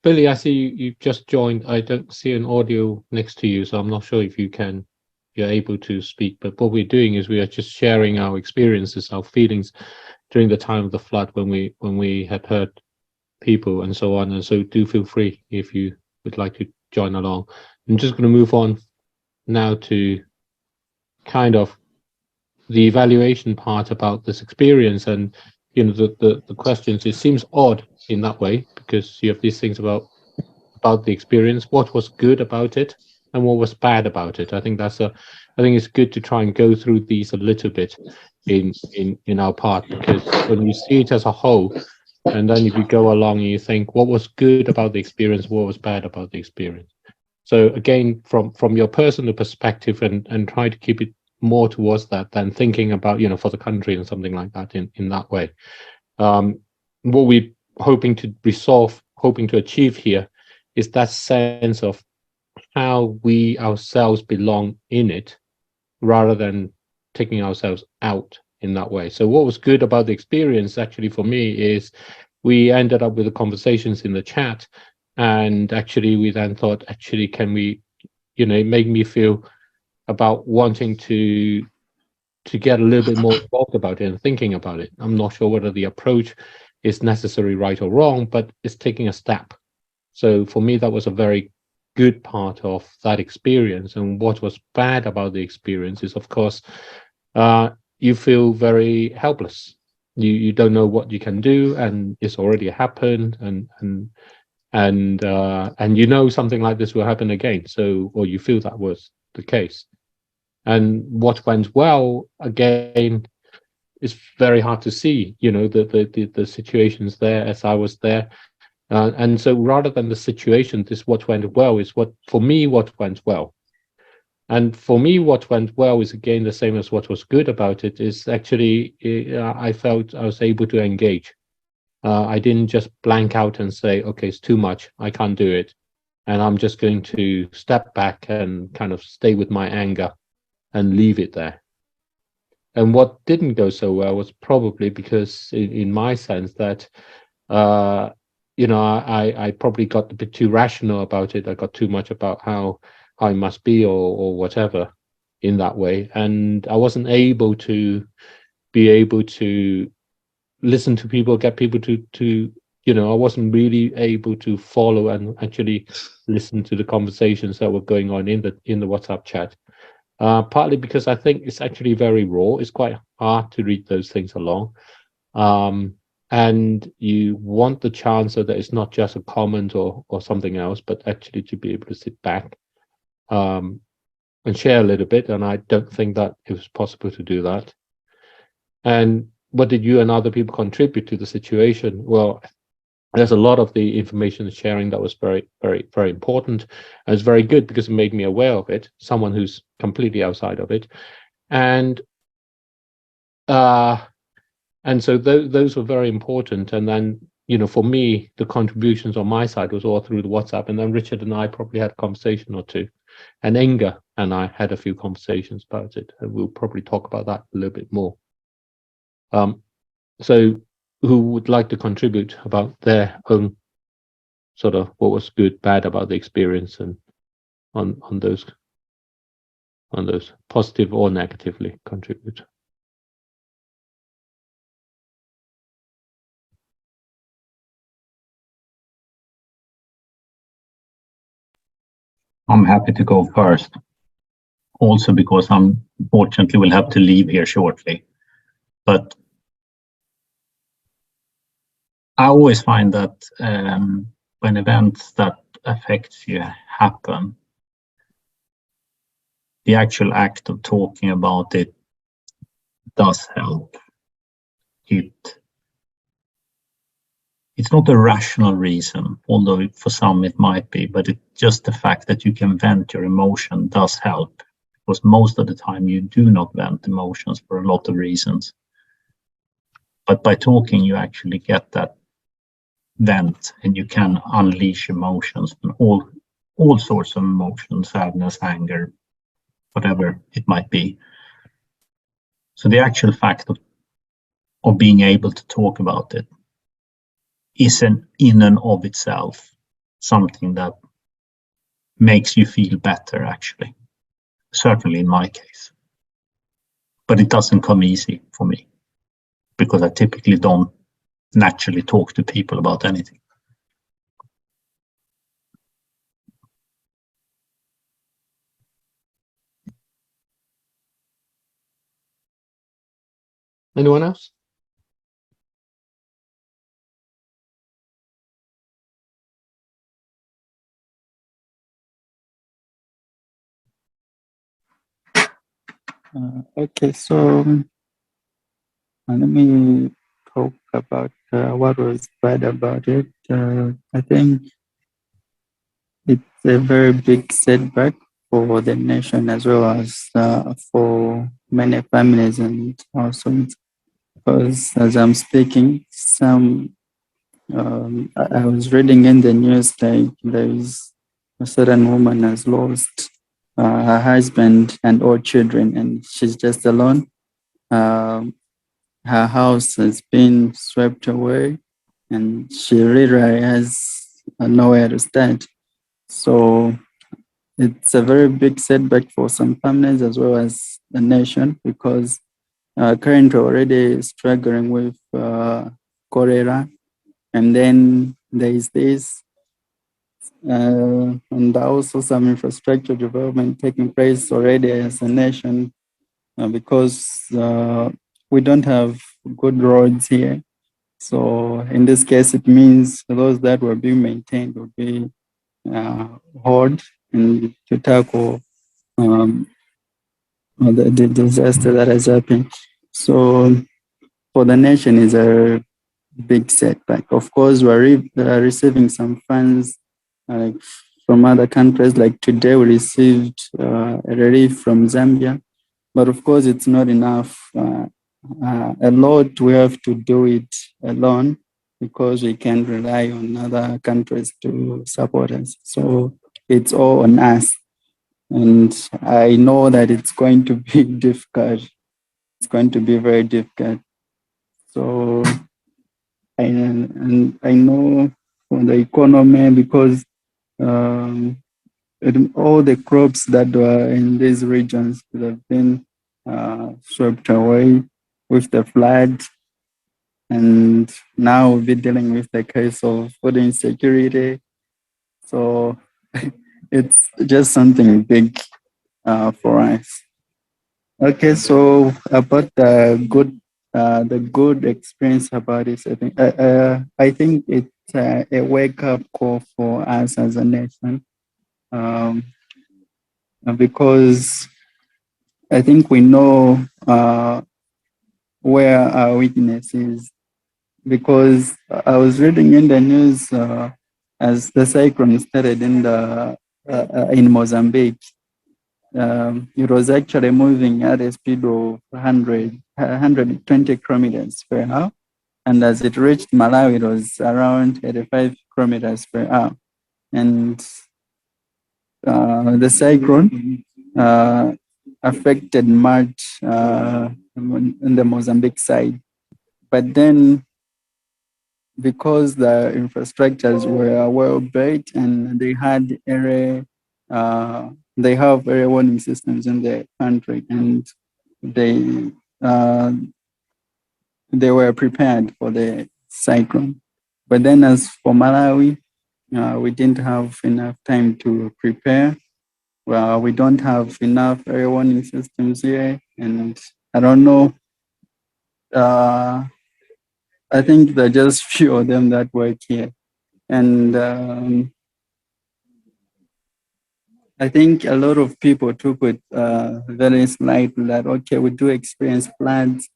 Billy, I see you've just joined. I don't see an audio next to you, so I'm not sure if you're able to speak. But what we're doing is we are just sharing our experiences, our feelings during the time of the flood when we had heard people and so on. And so do feel free if you would like to join along. I'm just going to move on now to kind of the evaluation part about this experience. And the questions, it seems odd in that way, because you have these things about the experience, what was good about it and what was bad about it. I think it's good to try and go through these a little bit in our part, because when you see it as a whole, and then if you go along and you think what was good about the experience, what was bad about the experience. So again, from your personal perspective, and try to keep it more towards that than thinking about for the country and something like that in that way. What we're hoping to achieve here is that sense of how we ourselves belong in it, rather than taking ourselves out in that way. So what was good about the experience actually for me is we ended up with the conversations in the chat, and actually we then thought, actually, can we, it made me feel about wanting to get a little bit more involved about it and thinking about it. I'm not sure whether the approach is necessarily right or wrong, but it's taking a step. So for me, that was a very good part of that experience. And what was bad about the experience is, of course, you feel very helpless. You don't know what you can do, and it's already happened, and something like this will happen again. So, or you feel that was the case. And what went well, again, is very hard to see. The situations there as I was there. And so rather than the situation, what went well is what went well. And for me, what went well is, again, the same as what was good about it, is actually I felt I was able to engage. I didn't just blank out and say, okay, it's too much, I can't do it. And I'm just going to step back and kind of stay with my anger and leave it there. And what didn't go so well was probably because, in my sense, that I probably got a bit too rational about it. I got too much about how I must be or whatever in that way, and I wasn't able to listen to people, get people to I wasn't really able to follow and actually listen to the conversations that were going on in the WhatsApp chat. Partly because I think it's actually very raw. It's quite hard to read those things along. and you want the chance so that it's not just a comment or something else, but actually to be able to sit back and share a little bit. And I don't think that it was possible to do that. And what did you and other people contribute to the situation? Well, there's a lot of the information sharing that was very, very, very important. And it's very good because it made me aware of it, someone who's completely outside of it. And so those were very important. And then, for me, the contributions on my side was all through the WhatsApp. And then Richard and I probably had a conversation or two. And Inga and I had a few conversations about it. And we'll probably talk about that a little bit more. So who would like to contribute about their own sort of what was good, bad about the experience, and on those positive or negatively contribute? I'm happy to go first, also because I'm unfortunately will have to leave here shortly. But I always find that when events that affect you happen, the actual act of talking about it does help. It's not a rational reason, although for some it might be, but it's just the fact that you can vent your emotion does help, because most of the time you do not vent emotions for a lot of reasons. But by talking, you actually get that vent, and you can unleash emotions, and all sorts of emotions, sadness, anger, whatever it might be. So the actual fact of being able to talk about it is in and of itself something that makes you feel better, actually. Certainly in my case. But it doesn't come easy for me, because I typically don't naturally talk to people about anything. Anyone else? Okay, so let me talk about what was bad about it. I think it's a very big setback for the nation, as well as for many families, and also because as I'm speaking, I was reading in the news like there is a certain woman has lost her husband and all children, and she's just alone. Her house has been swept away, and she really has nowhere to start. So it's a very big setback for some families as well as the nation, because currently already struggling with cholera, and then there is this, and also some infrastructure development taking place already as a nation, because we don't have good roads here. So in this case, it means those that were being maintained will be hard and to tackle the disaster that has happened. So for the nation is a big setback. Of course, we're receiving some funds from other countries. Like today, we received a relief from Zambia, but of course, it's not enough. A lot we have to do it alone, because we can't rely on other countries to support us. So it's all on us. And I know that it's going to be difficult. It's going to be very difficult. So I know for the economy, because all the crops that were in these regions could have been swept away with the flood. And now we'll be dealing with the case of food insecurity. So it's just something big for us. Okay, so about the good the good experience about this, I think it's a wake-up call for us as a nation, because I think we know where our weakness is. Because I was reading in the news as the cyclone started in Mozambique. It was actually moving at a speed of 120 kilometers per hour. And as it reached Malawi, it was around 85 kilometers per hour. And the cyclone affected much in the Mozambique side. But then, because the infrastructures were well built and they had they have area warning systems in the country, and they were prepared for the cyclone. But then, as for Malawi, we didn't have enough time to prepare. Well, we don't have enough area warning systems here, and I don't know. I think there are just few of them that work here. And I think a lot of people took it very slightly, that, okay, we do experience floods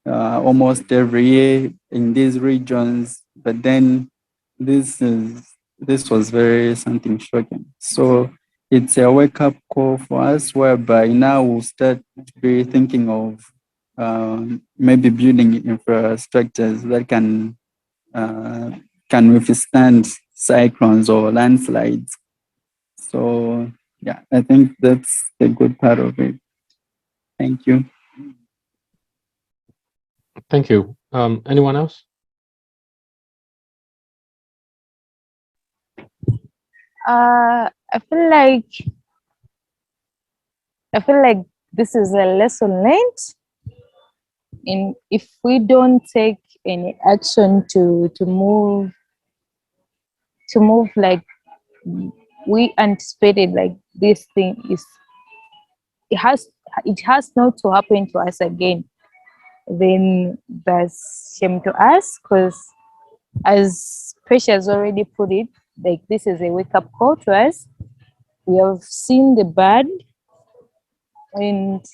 almost every year in these regions, but then this was very something shocking. So it's a wake-up call for us, whereby now we'll start to be thinking of maybe building infrastructures that can withstand cyclones or landslides. So yeah, I think that's a good part of it. Thank you. Thank you. Anyone else? I feel like this is a lesson learned, and if we don't take any action to move like we anticipated, like this thing it has not to happen to us again, then that's shame to us, because as Precious already put it, like this is a wake-up call to us. We have seen the bad, and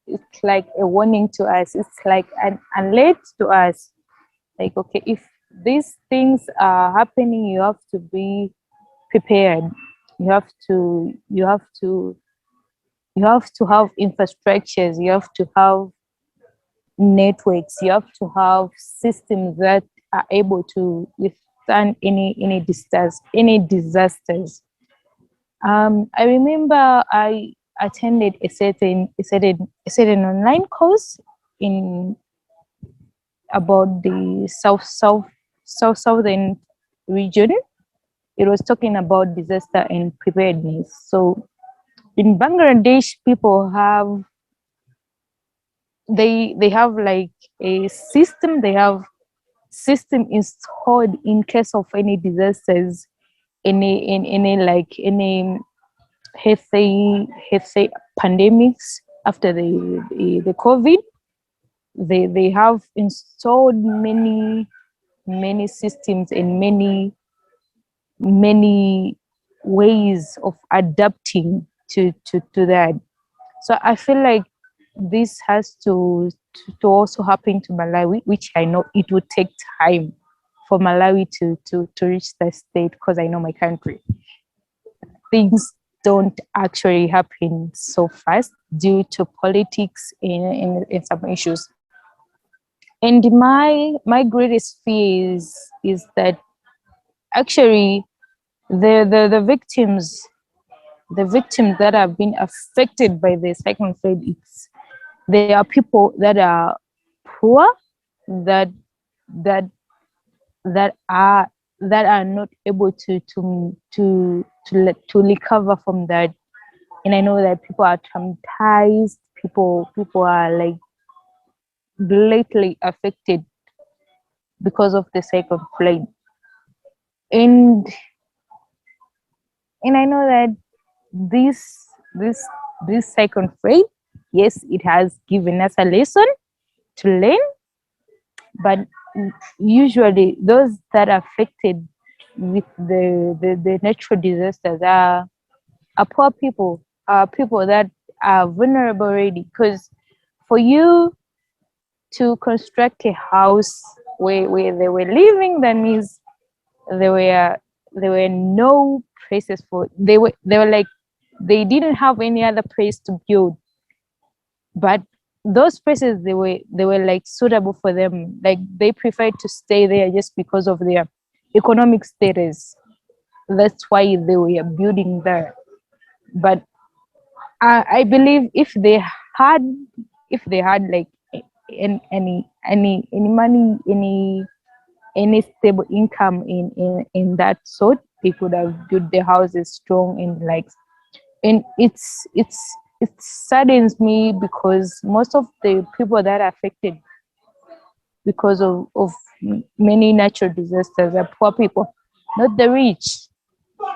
it's like a warning to us. It's like an alert to us. Like, okay, if these things are happening, you have to be prepared. You have to have infrastructures. You have to have networks. You have to have systems that are able to withstand any disasters. I remember I attended a certain online course in about the southern region. It was talking about disaster and preparedness. So in Bangladesh, people have like a system. They have system installed in case of any disasters, any let's say pandemics after the COVID. They have installed many systems and many ways of adapting to that. So I feel like this has to also happen to Malawi, which I know it would take time for Malawi to reach that state, because I know my country. Things don't actually happen so fast due to politics in some issues. And my greatest fear is that actually the victims that have been affected by the cyclone Freddy, there are people that are poor, that are not able to recover from that. And I know that people are traumatized, people are like greatly affected because of the cyclone Freddy. And I know that this cyclone Freddy, yes, it has given us a lesson learn, but usually those that are affected with the natural disasters are poor people, are people that are vulnerable already. Because for you to construct a house where they were living, that means there were no places for, they were like, they didn't have any other place to build, but those places, they were like suitable for them, like they preferred to stay there just because of their economic status. That's why they were building there. But I believe if they had like any money, any stable income in that sort, they could have built the houses strong and like, and it saddens me because most of the people that are affected because of many natural disasters are poor people, not the rich.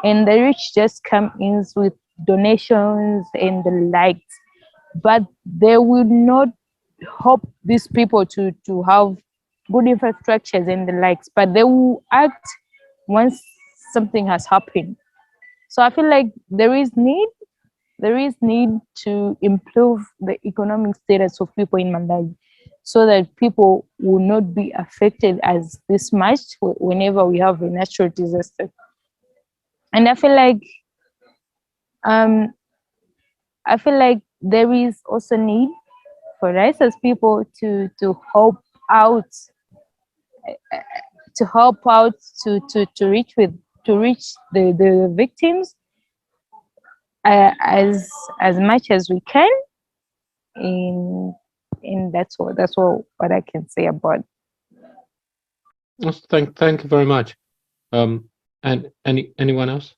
And the rich just come in with donations and the likes, but they will not help these people to have good infrastructures and the likes, but they will act once something has happened. So I feel like there is need to improve the economic status of people in Malawi, so that people will not be affected as this much whenever we have a natural disaster. And I feel like there is also need for us as people to help out, to reach the victims as much as we can. And that's all what I can say about. Thank you very much. And anyone else?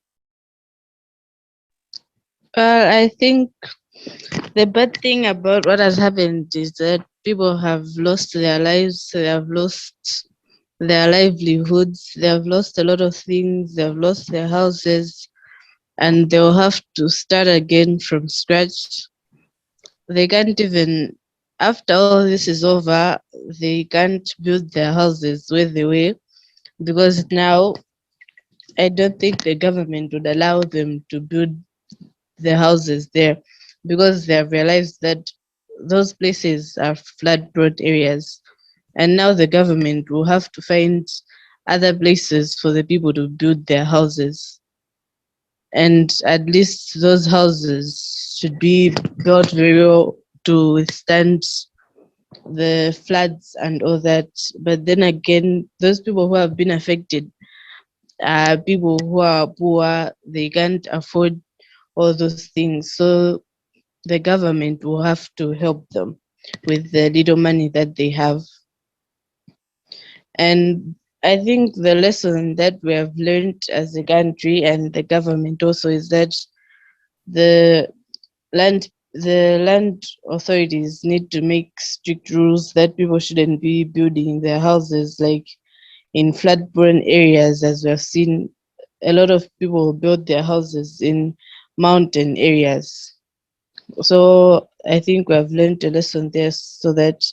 I think the bad thing about what has happened is that people have lost their lives, they have lost their livelihoods, they have lost a lot of things, they have lost their houses, and they'll have to start again from scratch. They can't even, after all this is over, they can't build their houses where they were, because now I don't think the government would allow them to build their houses there, because they have realized that those places are flood-prone areas, and now the government will have to find other places for the people to build their houses. And at least those houses should be built very well to withstand the floods and all that. But then again, those people who have been affected are people who are poor, they can't afford all those things. So the government will have to help them with the little money that they have. And I think the lesson that we have learned as a country and the government also is that the land authorities need to make strict rules that people shouldn't be building their houses like in flood-prone areas, as we have seen a lot of people build their houses in mountain areas. So I think we have learned a lesson there, so that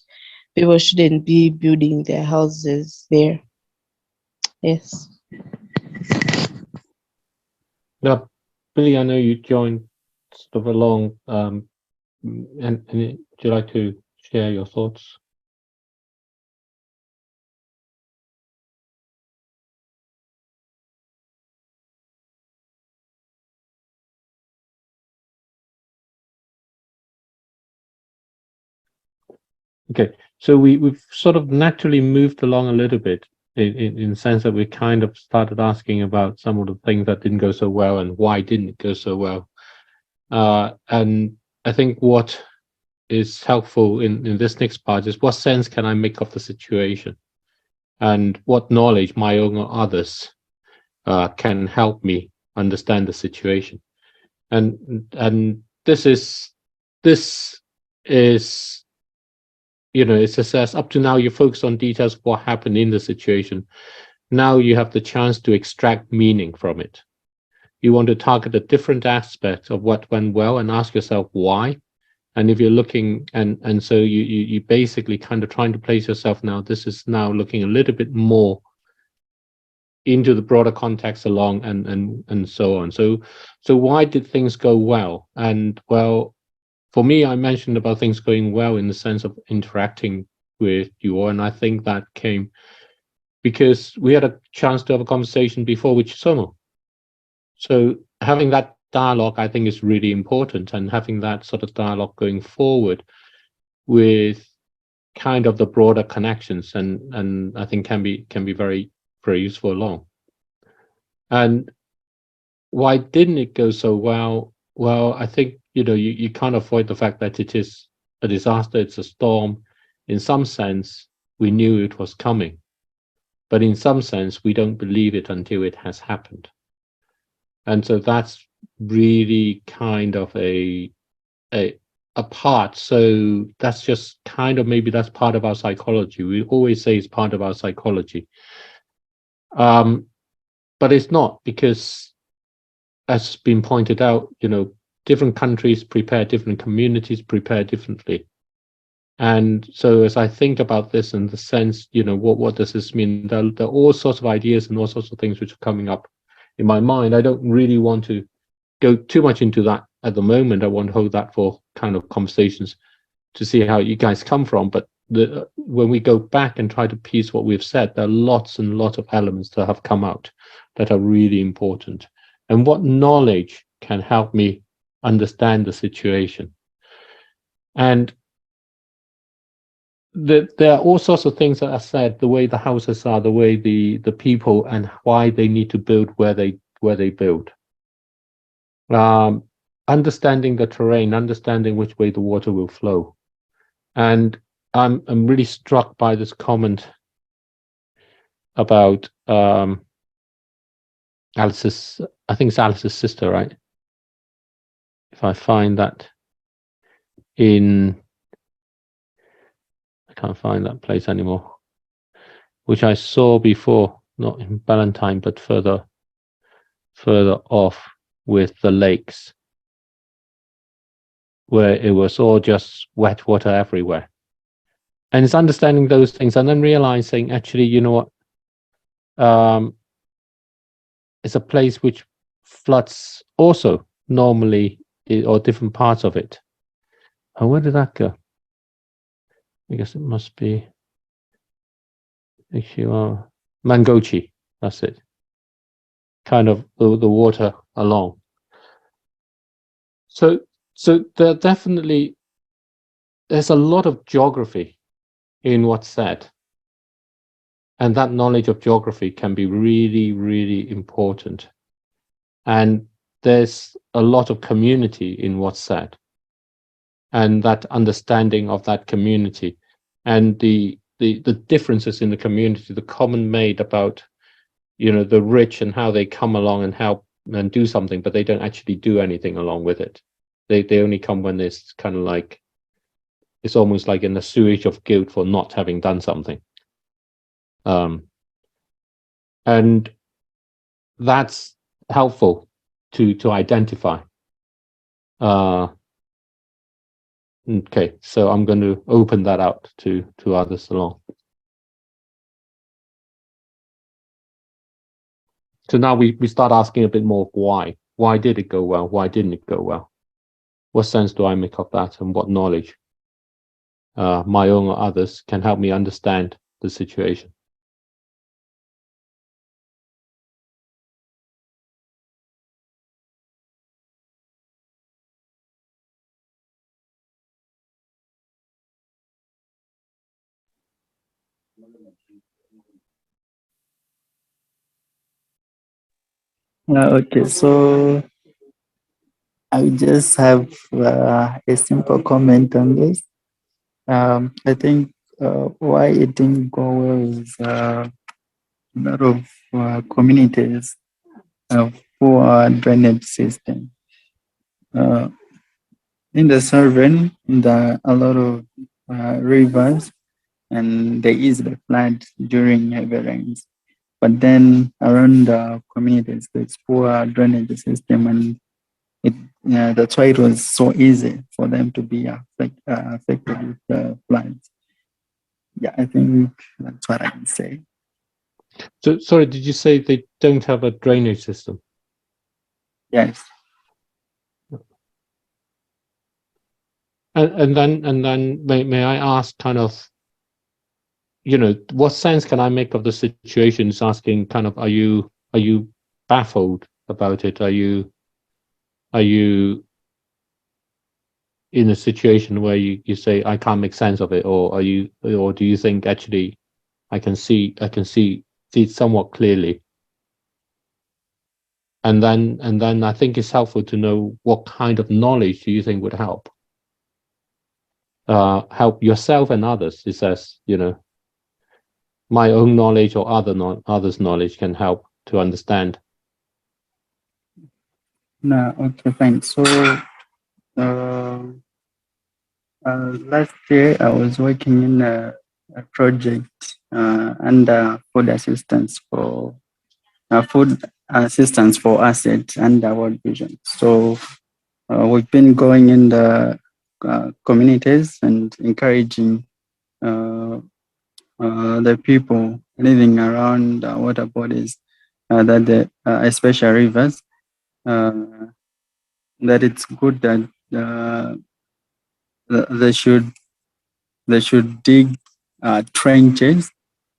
people shouldn't be building their houses there. Yes. Now, Billy, I know you joined sort of along, and would you like to share your thoughts? Okay, so we've sort of naturally moved along a little bit in the sense that we kind of started asking about some of the things that didn't go so well and why didn't it go so well. And I think what is helpful in this next part is what sense can I make of the situation, and what knowledge, my own or others, can help me understand the situation. And this is you know, it says up to now you focus on details of what happened in the situation. Now you have the chance to extract meaning from it. You want to target a different aspect of what went well and ask yourself why, And if you're looking, and so you basically kind of trying to place yourself now, this is now looking a little bit more into the broader context along and so on. So why did things go well? And well, for me, I mentioned about things going well in the sense of interacting with you all, and I think that came because we had a chance to have a conversation before with Chisomo. So having that dialogue, I think, is really important, and having that sort of dialogue going forward with kind of the broader connections, and I think can be very useful along. And why didn't it go so well? Well, I think, you know, you can't avoid the fact that it is a disaster, it's a storm. In some sense, we knew it was coming, but in some sense, we don't believe it until it has happened. And so that's really kind of a part. So that's just kind of, maybe that's part of our psychology. We always say it's part of our psychology. But it's not, because as has been pointed out, you know, different countries prepare, different communities prepare differently. And so as I think about this in the sense, you know, what does this mean? There are all sorts of ideas and all sorts of things which are coming up in my mind. I don't really want to go too much into that at the moment. I want to hold that for kind of conversations to see how you guys come from. But when we go back and try to piece what we've said, there are lots and lots of elements that have come out that are really important. And what knowledge can help me understand the situation. And there are all sorts of things that are said, the way the houses are, the way the people, and why they need to build where they build. Understanding the terrain, understanding which way the water will flow. And I'm really struck by this comment about Alice's, I think it's Alice's sister, right? If I find that I can't find that place anymore, which I saw before, not in Ballantyne, but further off with the lakes, where it was all just wet water everywhere. And it's understanding those things and then realizing, actually, you know what, it's a place which floods also normally, or different parts of it. Oh, where did that go? I guess it must be Mangochi, that's it. Kind of the water along. So there definitely, there's a lot of geography in what's said. And that knowledge of geography can be really, really important. And there's a lot of community in what's said. And that understanding of that community and the differences in the community, the common made about, you know, the rich and how they come along and help and do something, but they don't actually do anything along with it. They only come when it's kind of like, it's almost like in the sewage of guilt for not having done something. And that's helpful to identify. Okay, so I'm going to open that out to others along. So now we start asking a bit more why. Why did it go well? Why didn't it go well? What sense do I make of that, and what knowledge, my own or others, can help me understand the situation? Okay, so I just have a simple comment on this. I think why it didn't go well is a lot of communities have poor drainage system. In the southern, there are a lot of rivers, and they easily flood during heavy rains. But then around the communities, there's poor drainage system, and That's why it was so easy for them to be affected with the floods. Yeah, I think that's what I can say. So, sorry, did you say they don't have a drainage system? Yes. And then may I ask, kind of, what sense can I make of the situation? Is asking, kind of, are you baffled about it? Are you in a situation where you say I can't make sense of it, or do you think actually I can see it somewhat clearly? And then I think it's helpful to know what kind of knowledge do you think would help yourself and others. It says, my own knowledge or others' knowledge can help to understand. No, okay, fine. So last year I was working in a project under food assistance for assets under World Vision. So we've been going in the communities and encouraging the people living around water bodies, especially rivers, that it's good that they should dig trenches,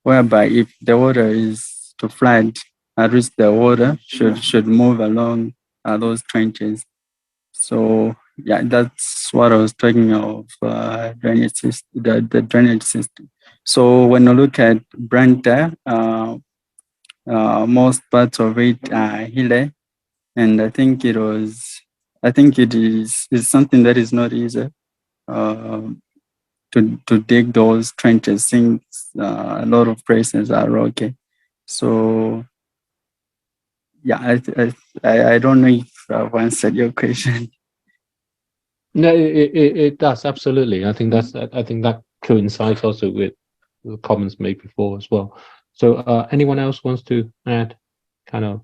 whereby if the water is to flood, at least the water should move along those trenches. So yeah, that's what I was talking of, drainage system, the drainage system. So when you look at Branta, most parts of it are hilly, and I think it is something that is not easy to dig those trenches, since a lot of places are rocky. So yeah, I don't know if I've answered your question. No, it does, absolutely. I think that coincides also with the comments made before as well. So anyone else wants to add, kind of?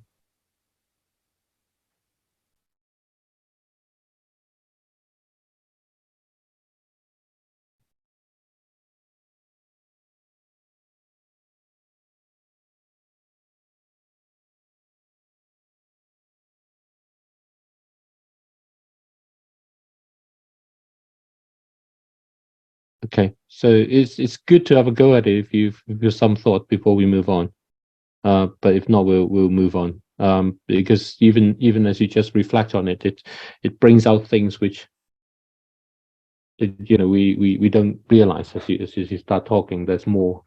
Okay, so it's good to have a go at it if you've some thought before we move on. But if not, we'll move on. Because even as you just reflect on it, it brings out things which we don't realize as you start talking. There's more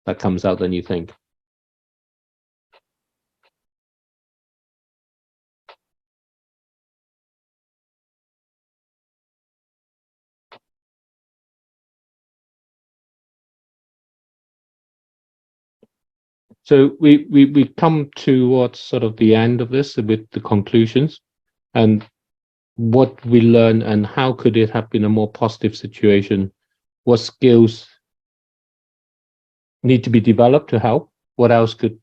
that comes out than you think. So we come towards sort of the end of this with the conclusions, and what we learn, and how could it have been a more positive situation? What skills need to be developed to help? What else could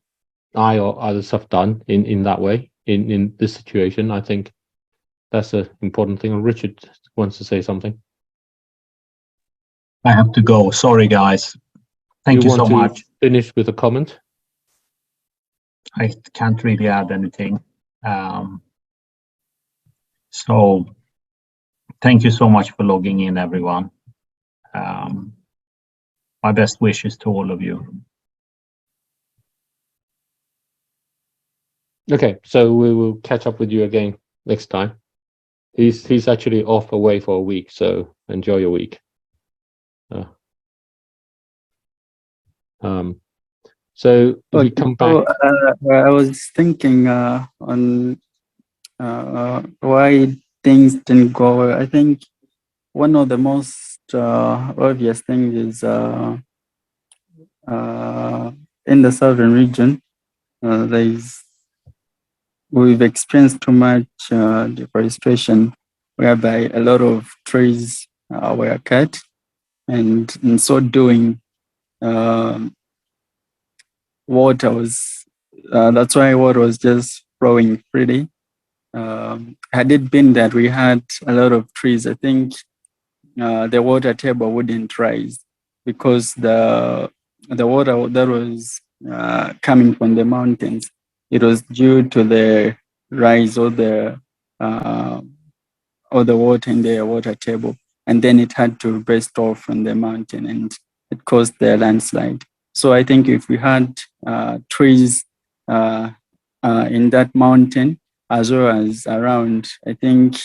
I or others have done in that way in this situation? I think that's an important thing. Richard wants to say something. I have to go. Sorry, guys. Thank you so much. Finish with a comment? I can't really add anything. So thank you so much for logging in, everyone. My best wishes to all of you. Okay, so we will catch up with you again next time. He's actually off away for a week, so enjoy your week. So we come back. I was thinking on why things didn't go well. I think one of the most obvious things is in the southern region, we've experienced too much deforestation, whereby a lot of trees were cut, and in so doing, water was that's why water was just flowing freely, had it been that we had a lot of trees, I think the water table wouldn't rise, because the water that was coming from the mountains, it was due to the rise of the water in the water table, and then it had to burst off from the mountain, and it caused the landslide. So I think if we had trees in that mountain as well as around, I think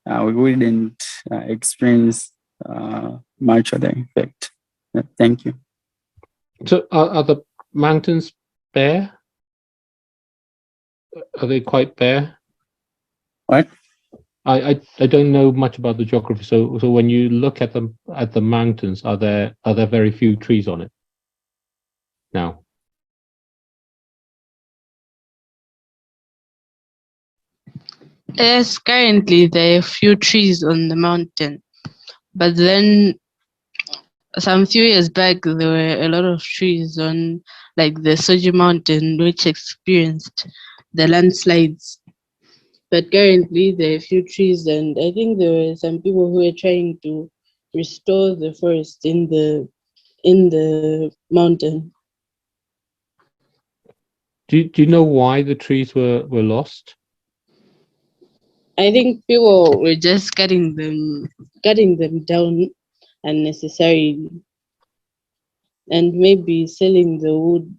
we wouldn't experience much of the effect. Thank you. So are the mountains bare? Are they quite bare? What? I don't know much about the geography. So when you look at the mountains, are there very few trees on it now? Yes, currently there are a few trees on the mountain, but then some few years back there were a lot of trees on like the Soji mountain, which experienced the landslides. But currently there are a few trees, and I think there were some people who were trying to restore the forest in the mountain. Do you know why the trees were lost? I think people were just cutting them down unnecessarily, and maybe selling the wood.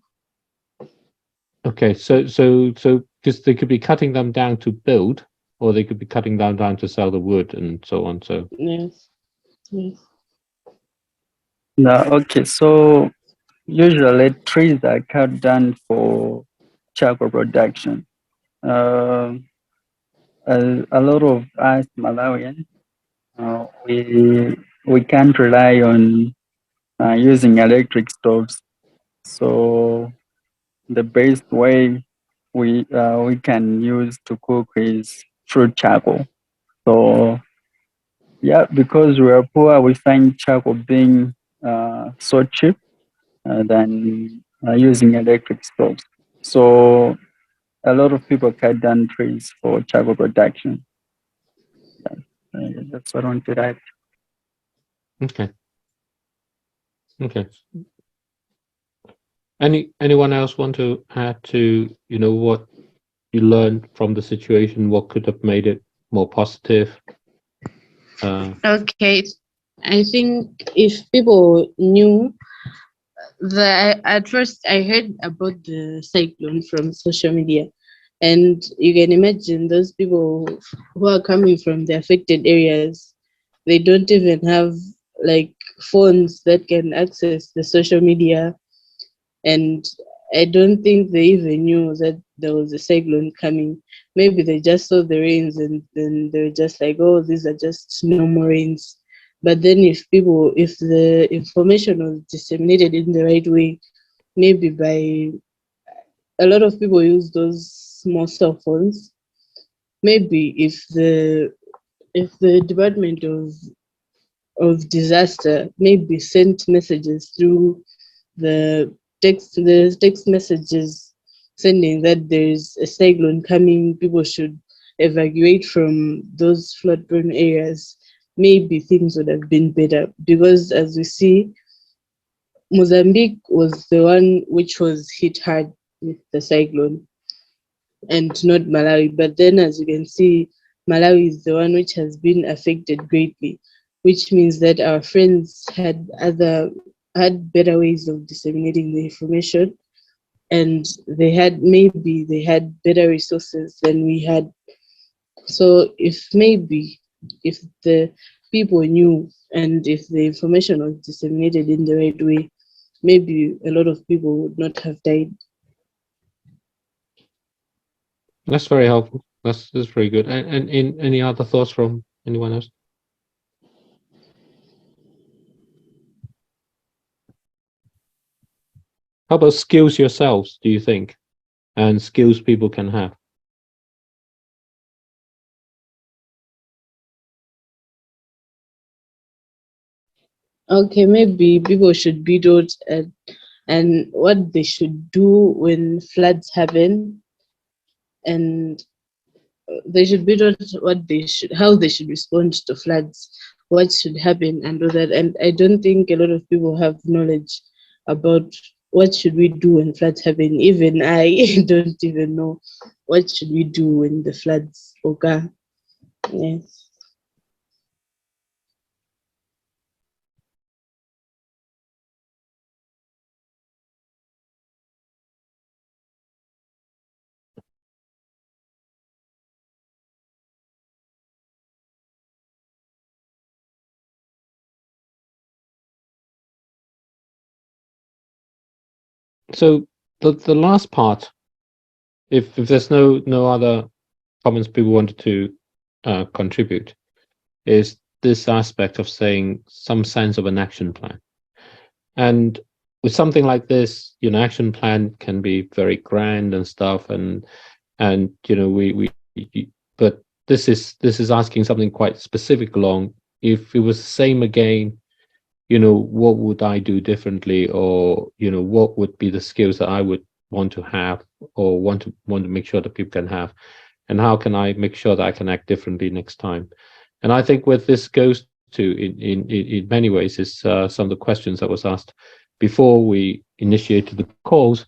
Okay, so because they could be cutting them down to build, or they could be cutting them down to sell the wood and so on. So Yes. No, okay, so usually trees are cut down for charcoal production. A lot of us Malawians, we can't rely on using electric stoves. So the best way we can use to cook is through charcoal. So yeah, because we are poor, we find charcoal being so cheap than using electric stoves. So a lot of people cut down trees for charcoal production. That's what I want to add. okay. Anyone else want to add to what you learned from the situation? What could have made it more positive? Okay. I think if people knew at first I heard about the cyclone from social media, and you can imagine those people who are coming from the affected areas, they don't even have like phones that can access the social media, and I don't think they even knew that there was a cyclone coming. Maybe they just saw the rains and then they're just like, oh, these are just normal rains. But then if the information was disseminated in the right way, maybe by a lot of people use those small cell phones. Maybe if the Department of Disaster maybe sent messages through the text messages sending that there's a cyclone coming, people should evacuate from those flood prone areas, maybe things would have been better. Because as we see, Mozambique was the one which was hit hard with the cyclone and not Malawi. But then as you can see, Malawi is the one which has been affected greatly, which means that our friends had better ways of disseminating the information, and they had better resources than we had. So if the people knew, and if the information was disseminated in the right way, maybe a lot of people would not have died. That's very helpful. That's very good. And any other thoughts from anyone else? How about skills yourselves, do you think? And skills people can have? Okay, maybe people should be taught and what they should do when floods happen, and they should be taught how they should respond to floods, what should happen, and all that. And I don't think a lot of people have knowledge about what should we do when floods happen. Even I don't even know what should we do when the floods occur. Yes. So the last part, if there's no other comments people wanted to contribute, is this aspect of saying some sense of an action plan. And with something like this, action plan can be very grand and stuff, and but this is asking something quite specific along. If it was the same again, what would I do differently, or what would be the skills that I would want to have, or want to make sure that people can have, and how can I make sure that I can act differently next time? And I think what this goes to in many ways is some of the questions that was asked before we initiated the calls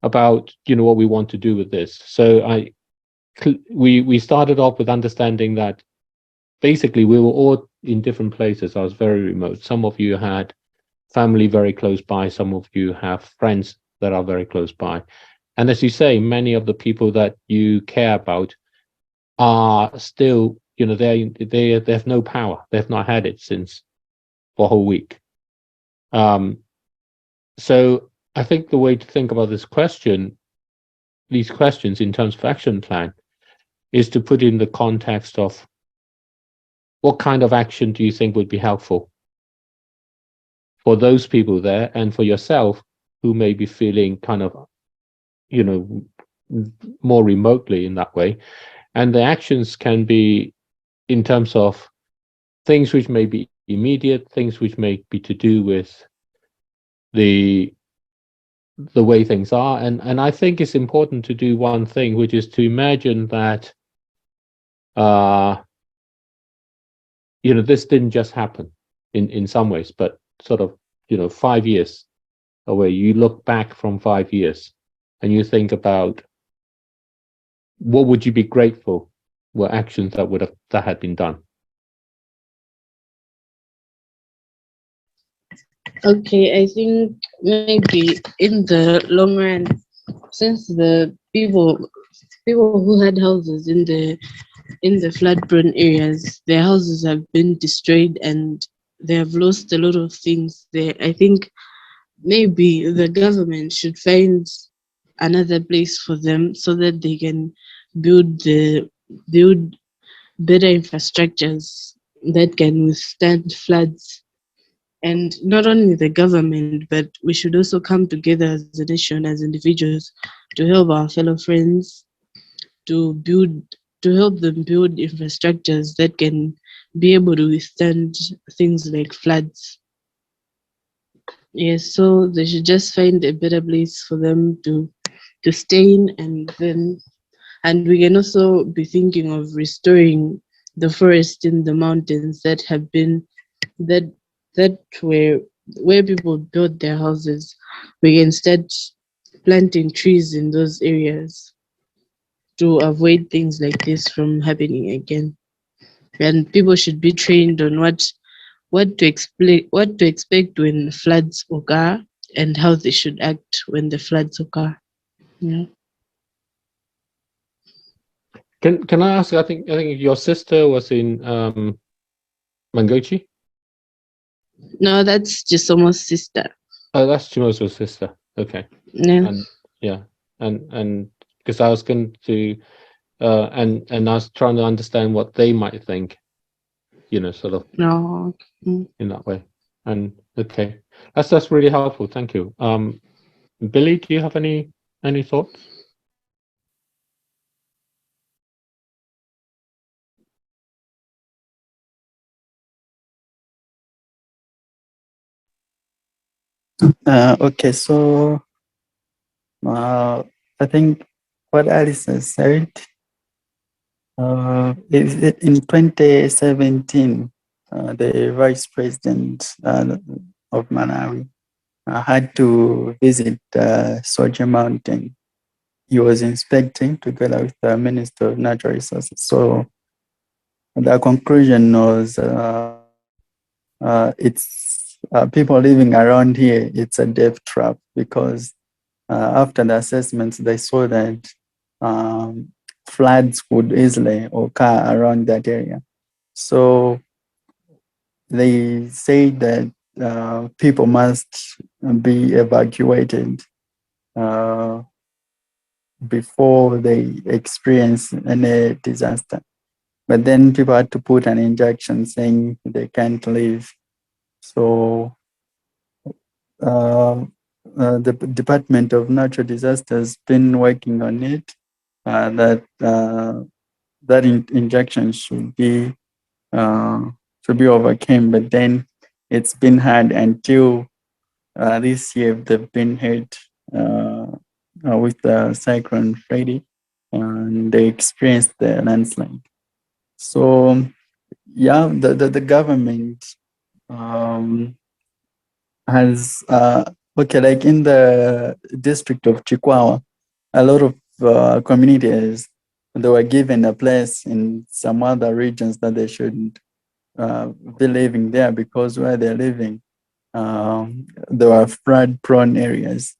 about what we want to do with this. So we started off with understanding that basically we were all in different places. I was very remote. Some of you had family very close by. Some of you have friends that are very close by. And as you say, many of the people that you care about are still, they have no power. They've not had it since for a whole week. So I think the way to think about these questions in terms of action plan, is to put in the context of what kind of action do you think would be helpful for those people there, and for yourself who may be feeling kind of, more remotely in that way. And the actions can be in terms of things which may be immediate, things which may be to do with the way things are. And I think it's important to do one thing, which is to imagine that this didn't just happen in some ways, but sort of 5 years away. You look back from 5 years and you think about what would you be grateful were actions that had been done. Okay, I think maybe in the long run, since the people who had houses in the flood-prone areas, their houses have been destroyed and they have lost a lot of things there. I think maybe the government should find another place for them so that they can build better infrastructures that can withstand floods. And not only the government, but we should also come together as a nation, as individuals, to help our fellow friends, to help them build infrastructures that can be able to withstand things like floods. Yes, so they should just find a better place for them to stay in, and we can also be thinking of restoring the forest in the mountains that have been that where people built their houses. We can start planting trees in those areas to avoid things like this from happening again. And people should be trained on what to expect when floods occur, and how they should act when the floods occur. Yeah. Can I ask? I think your sister was in Mangochi. No, that's just someone's sister. Oh, that's Chimoso's sister. Okay. Yeah. And yeah, and because I was going to, and I was trying to understand what they might think, sort of No. in that way. And okay, that's really helpful. Thank you. Billy, do you have any thoughts? Okay, so I think what Alice has said In 2017, the vice president of Malawi had to visit Soja Mountain. He was inspecting together with the Minister of Natural Resources. So the conclusion was it's people living around here, it's a death trap, because after the assessments, they saw that floods would easily occur around that area. So they say that people must be evacuated before they experience any disaster. But then people had to put an injunction saying they can't leave. So the Department of Natural Disasters been working on it. That injunction should be overcome, but then it's been hard until this year. They've been hit with the cyclone Freddy, and they experienced the landslide. So yeah, the government has okay, like in the district of Chikwawa, a lot of communities, they were given a place in some other regions that they shouldn't be living there, because where they're living, there were flood-prone areas.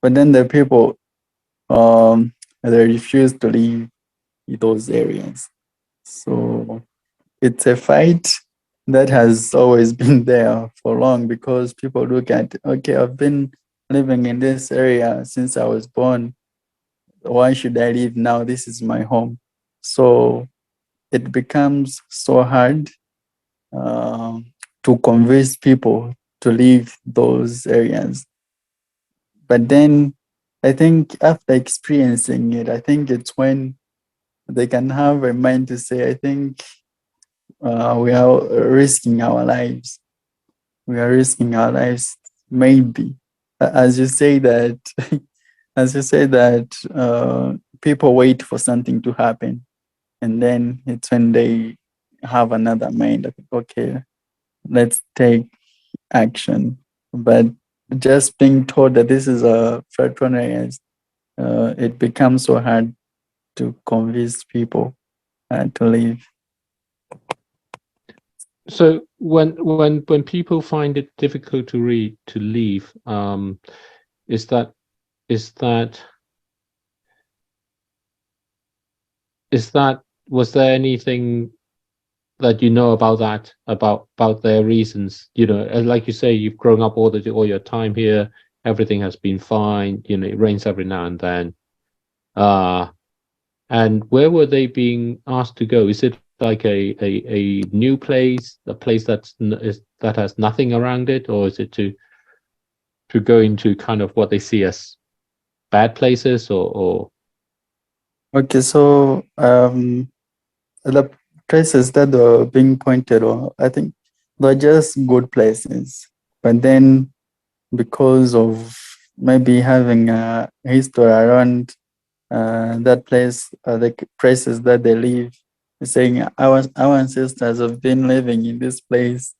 But then the people, they refused to leave those areas. So it's a fight that has always been there for long, because people look at, okay, I've been living in this area since I was born. Why should I leave now? This is my home. So it becomes so hard to convince people to leave those areas. But then I think after experiencing it, I think it's when they can have a mind to say, I think we are risking our lives. We are risking our lives, maybe. As you say that, people wait for something to happen, and then it's when they have another mind. I think, okay, let's take action. But just being told that this is a flood-prone area, it becomes so hard to convince people to leave. So when people find it difficult to leave, was there anything that you know about that, about their reasons? You know, like you say, you've grown up all your time here, everything has been fine, you know, it rains every now and then. And where were they being asked to go? Is it like a new place, a place that has nothing around it, or is it to go into kind of what they see as bad places, or? Okay, so the places that are being pointed on, I think they're just good places. But then because of maybe having a history around that place, the places that they live, saying our ancestors have been living in this place,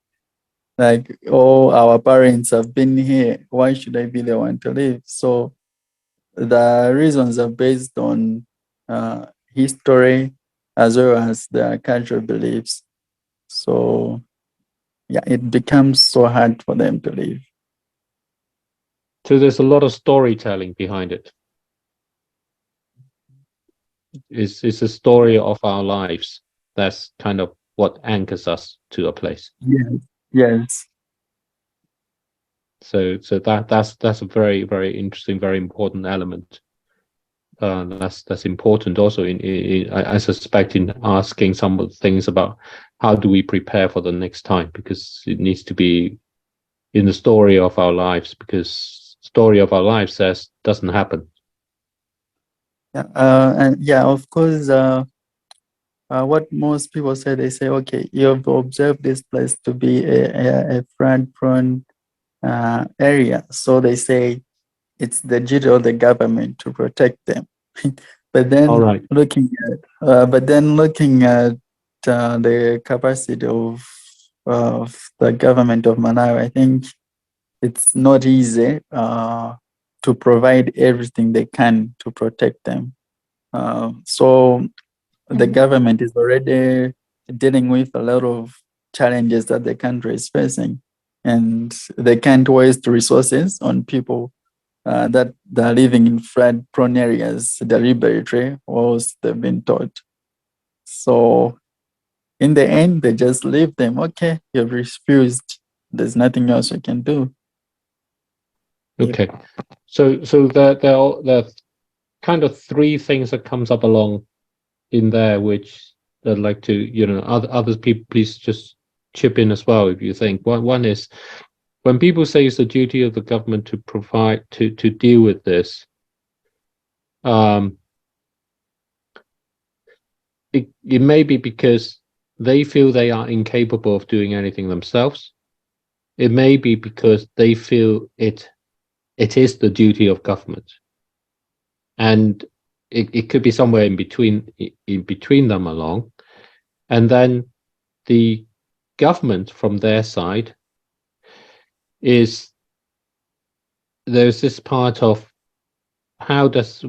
like, oh, our parents have been here, why should I be the one to live? So the reasons are based on history as well as their cultural beliefs. So yeah, it becomes so hard for them to live. So there's a lot of storytelling behind it. It's a story of our lives. That's kind of what anchors us to a place. Yes. So that's a very, very interesting, very important element. That's important also in I suspect in asking some of the things about how do we prepare for the next time, because it needs to be in the story of our lives, because story of our lives says doesn't happen. And yeah, of course, what most people say, they say, okay, you've observed this place to be a flood-prone area. So they say it's the duty of the government to protect them. But then All right. looking at the capacity of the government of Malawi, I think it's not easy to provide everything they can to protect them. So the government is already dealing with a lot of challenges that the country is facing, and they can't waste resources on people that are living in flood-prone areas deliberately, whilst they've been taught. So in the end, they just leave them. Okay, you've refused. There's nothing else we can do. Okay. So there are kind of three things that comes up along in there, which I'd like to, other people, please just chip in as well if you think. One is, when people say it's the duty of the government to provide, to deal with this, it may be because they feel they are incapable of doing anything themselves. It may be because they feel it is the duty of government, and it could be somewhere in between them along. And then the government from their side is, there's this part of how much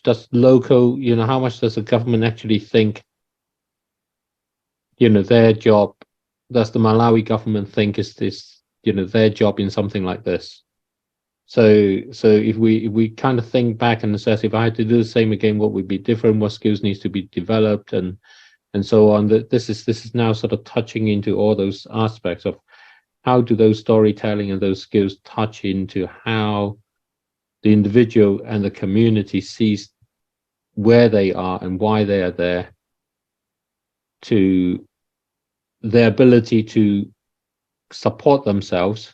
does local, how much does the government actually think, their job, does the Malawi government think is this, their job in something like this? So if we kind of think back and assess, if I had to do the same again, what would be different, what skills needs to be developed, and so on. This is now sort of touching into all those aspects of how do those storytelling and those skills touch into how the individual and the community sees where they are and why they are there, to their ability to support themselves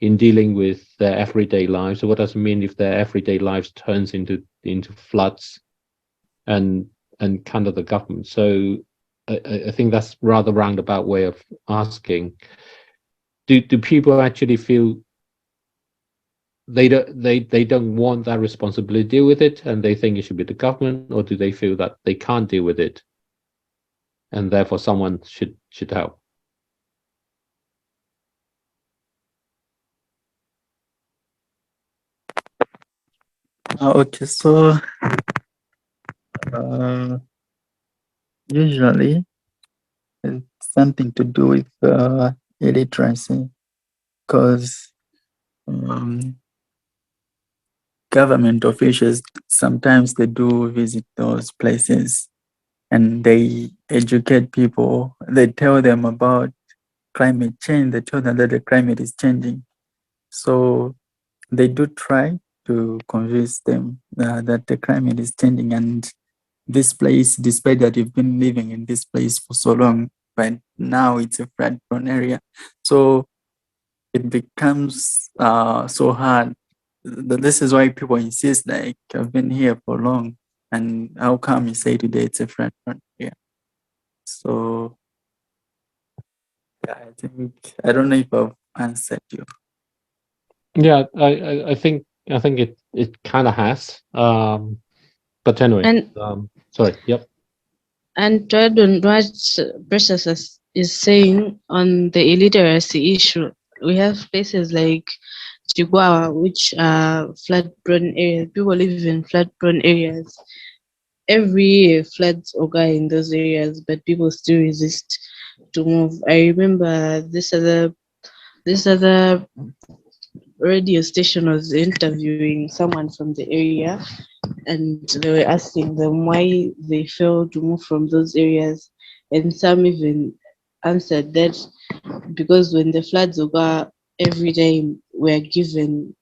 in dealing with their everyday lives. So what does it mean if their everyday lives turns into floods and kind of the government? So I think that's rather roundabout way of asking. Do people actually feel they don't want that responsibility to deal with it, and they think it should be the government, or do they feel that they can't deal with it, and therefore someone should help? Okay, so usually it's something to do with illiteracy, because government officials, sometimes they do visit those places and they educate people. They tell them about climate change. They tell them that the climate is changing. So they do try to convince them that the climate is changing, and this place, despite that you've been living in this place for so long, but now it's a flood-prone area. So it becomes so hard. This is why people insist, like, I've been here for long, and how come you say today it's a flood-prone area? So yeah, I don't know if I've answered you. Yeah, I think it kind of has. But anyway, And sorry. Yep. And to add on what Precious is saying on the illiteracy issue, we have places like Chigwawa, which are flood-prone areas. People live in flood-prone areas. Every year, floods occur in those areas, but people still resist to move. I remember this other radio station was interviewing someone from the area, and they were asking them why they failed to move from those areas, and some even answered that because when the floods occur every time, we're given,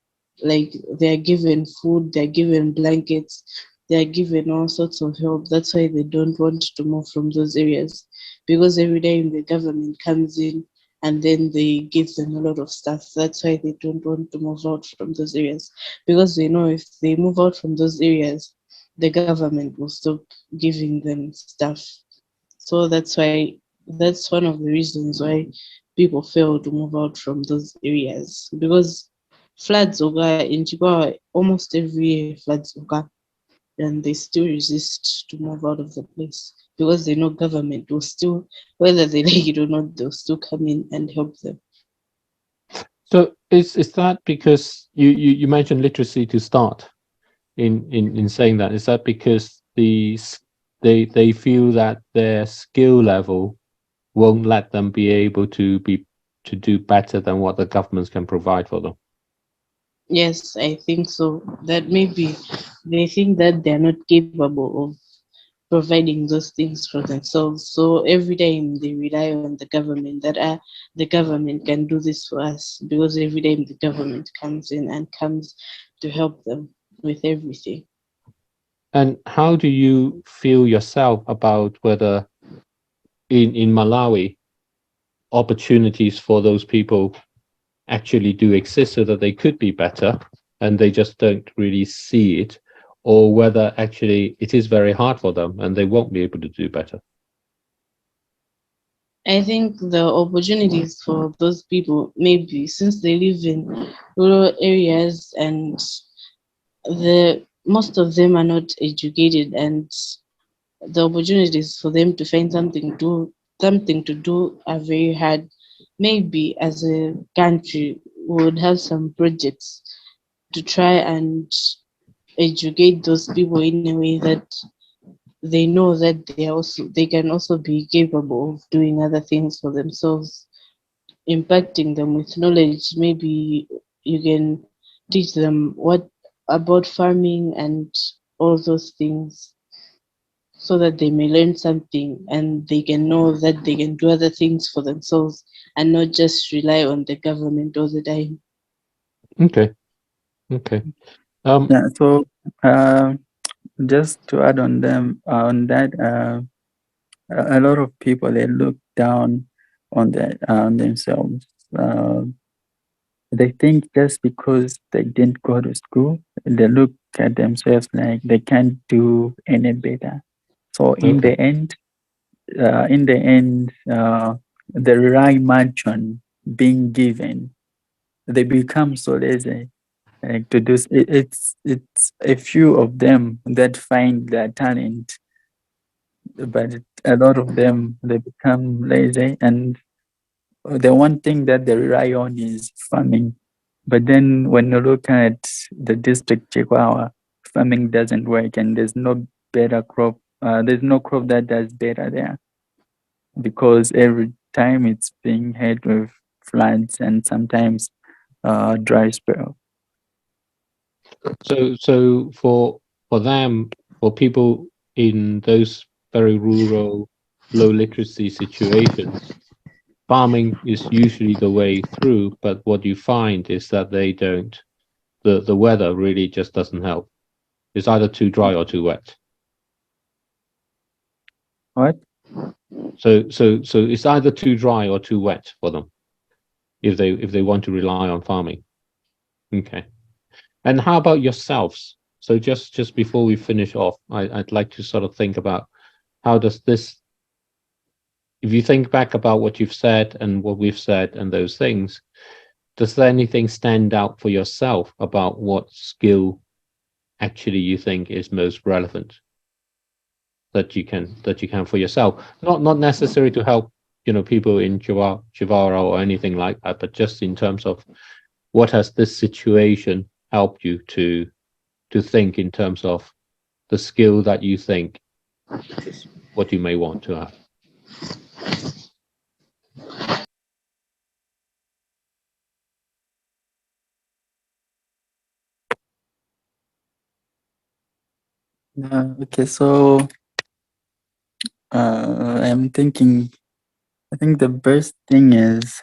like, they're given food, they're given blankets, they're given all sorts of help. That's why they don't want to move from those areas, because every time the government comes in and then they give them a lot of stuff. That's why they don't want to move out from those areas, because they know if they move out from those areas, the government will stop giving them stuff. So that's one of the reasons why people fail to move out from those areas, because floods occur in Chihuahua almost every year. Floods occur, and they still resist to move out of the place because they know government will still, whether they like it or not, they'll still come in and help them. So is that because you mentioned literacy to start in saying that? Is that because they feel that their skill level won't let them be able to do better than what the governments can provide for them? Yes, I think so. That maybe they think that they're not capable of providing those things for themselves. So every time they rely on the government that the government can do this for us, because every time the government comes in and comes to help them with everything. And how do you feel yourself about whether in Malawi opportunities for those people actually do exist so that they could be better and they just don't really see it, or whether actually it is very hard for them and they won't be able to do better? I think the opportunities for those people, maybe since they live in rural areas and most of them are not educated, and the opportunities for them to find something to do are very hard. Maybe as a country we would have some projects to try and educate those people in a way that they know that they can also be capable of doing other things for themselves, impacting them with knowledge. Maybe you can teach them what about farming and all those things, so that they may learn something and they can know that they can do other things for themselves and not just rely on the government all the time. Okay. Yeah. So just to add on them on that, a lot of people, they look down on themselves. They think just because they didn't go to school, they look at themselves like they can't do any better. So in Okay. the end, they rely much on being given. They become so lazy, like to do. It's a few of them that find their talent, but a lot of them, they become lazy, and the one thing that they rely on is farming. But then when you look at the district Chihuahua, farming doesn't work, and there's no better crop. There's no crop that does better there, because every time it's being hit with floods and sometimes dry spell. So for them, for people in those very rural, low literacy situations, farming is usually the way through. But what you find is that they don't. The weather really just doesn't help. It's either too dry or too wet. What? So it's either too dry or too wet for them if they want to rely on farming. Okay. And how about yourselves? So just before we finish off, I'd like to sort of think about how does this, if you think back about what you've said and what we've said and those things, does there anything stand out for yourself about what skill actually you think is most relevant that you can for yourself? Not necessary to help, people in Chivara or anything like that, but just in terms of what has this situation helped you to think in terms of the skill that you think is what you may want to have. Okay, so I'm thinking. I think the best thing is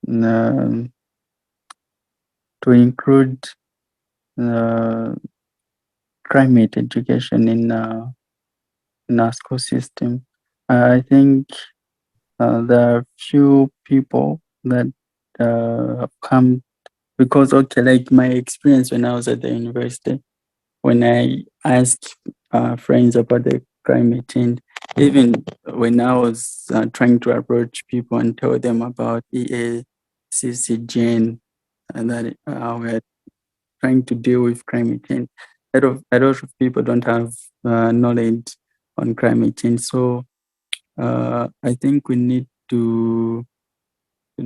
to include climate education in our school system. I think there are few people that have come because, okay, like my experience when I was at the university, when I asked friends about the climate change, even when I was trying to approach people and tell them about EACCGN and that we're trying to deal with climate change. A lot of people don't have knowledge on climate change. So I think we need to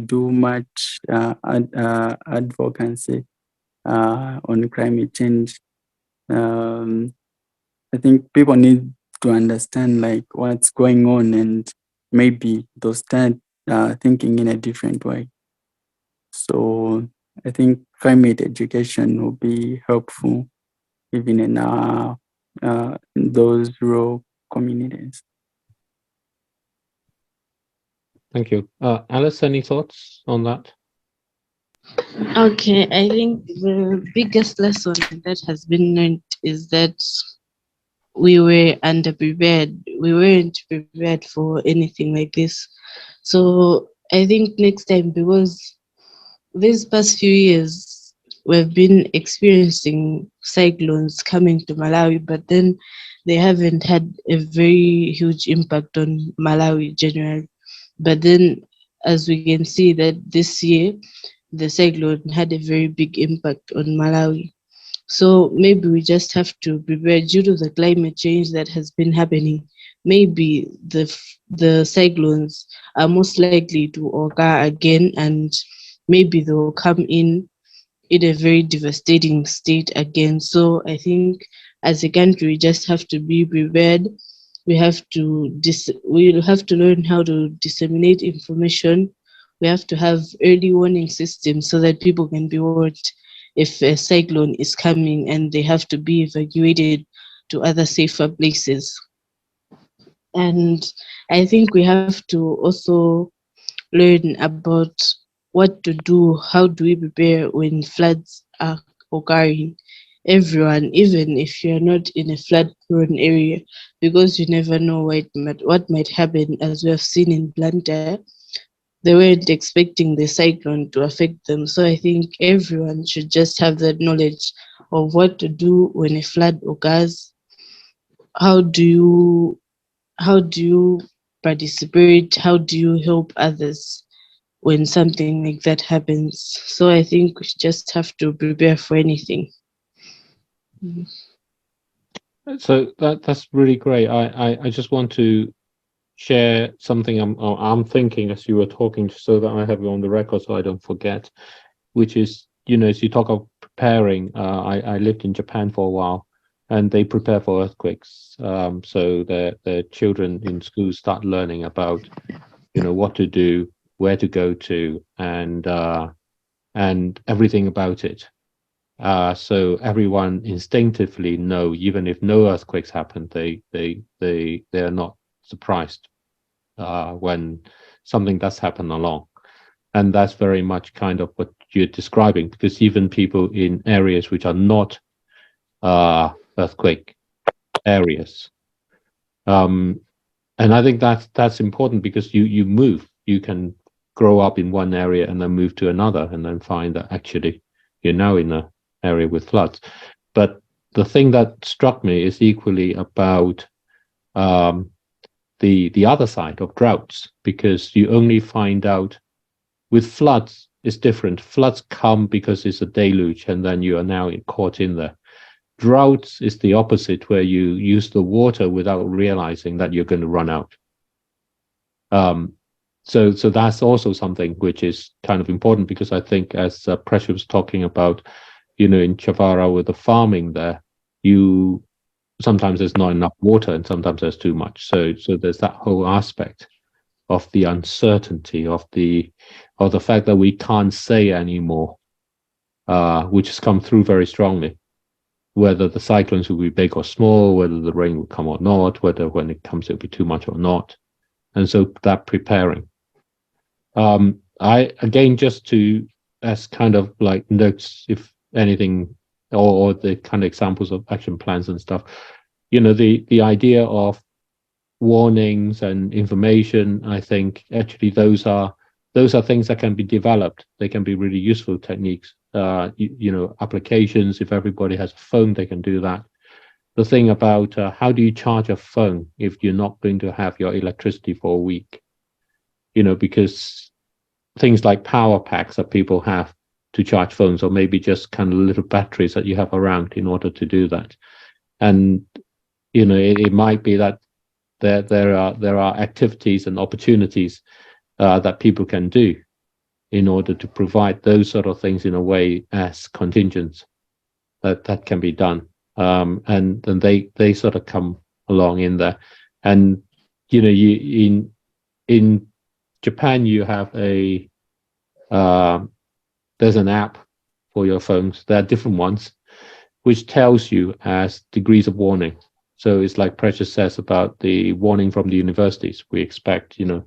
do much advocacy on climate change. I think people need to understand like what's going on, and maybe they'll start thinking in a different way. So I think climate education will be helpful even in those rural communities. Thank you. Alice, any thoughts on that? Okay, I think the biggest lesson that has been learned is that we were underprepared. We weren't prepared for anything like this. So I think next time, because these past few years we've been experiencing cyclones coming to Malawi, but then they haven't had a very huge impact on Malawi generally. But then, as we can see that this year, the cyclone had a very big impact on Malawi. So maybe we just have to prepare due to the climate change that has been happening. Maybe the cyclones are most likely to occur again, and maybe they will come in a very devastating state again. So I think as a country, we just have to be prepared. We'll have to learn how to disseminate information. We have to have early warning systems so that people can be warned if a cyclone is coming and they have to be evacuated to other safer places. And I think we have to also learn about what to do, how do we prepare when floods are occurring. Everyone, even if you're not in a flood-prone area, because you never know what might happen, as we have seen in Blantyre. They weren't expecting the cyclone to affect them. So I think everyone should just have that knowledge of what to do when a flood occurs. How do you participate? How do you help others when something like that happens? So I think we just have to prepare for anything. So that's really great. I just want to share something I'm thinking as you were talking, so that I have it on the record so I don't forget, which is, as you talk of preparing, I lived in Japan for a while, and they prepare for earthquakes. So the children in school start learning about, what to do, where to go to, and everything about it. So everyone instinctively know, even if no earthquakes happen, they are not surprised when something does happen along. And that's very much kind of what you're describing, because even people in areas which are not earthquake areas, and I think that's important, because you move, you can grow up in one area and then move to another, and then find that actually you're now in an area with floods. But the thing that struck me is equally about the other side of droughts, because you only find out with floods it's different. Floods come because it's a deluge, and then you are now caught in there. Droughts is the opposite, where you use the water without realizing that you're going to run out. So that's also something which is kind of important, because I think, as Precious was talking about, in Chavara with the farming there, sometimes there's not enough water, and sometimes there's too much. So there's that whole aspect of the uncertainty of the fact that we can't say anymore, which has come through very strongly, whether the cyclones will be big or small, whether the rain will come or not, whether when it comes it'll be too much or not. And so that preparing. I, again, just to, as kind of like notes, if anything, or the kind of examples of action plans and stuff, the idea of warnings and information, I think actually those are things that can be developed. They can be really useful techniques. Applications, if everybody has a phone, they can do that. The thing about how do you charge a phone if you're not going to have your electricity for a week? Because things like power packs that people have, to charge phones, or maybe just kind of little batteries that you have around in order to do that. And you know, it might be that there are activities and opportunities that people can do in order to provide those sort of things in a way as contingents that can be done. And they sort of come along in there. And you know, in Japan, you have a there's an app for your phones. There are different ones which tells you as degrees of warning. So it's like Precious says about the warning from the universities. We expect, you know,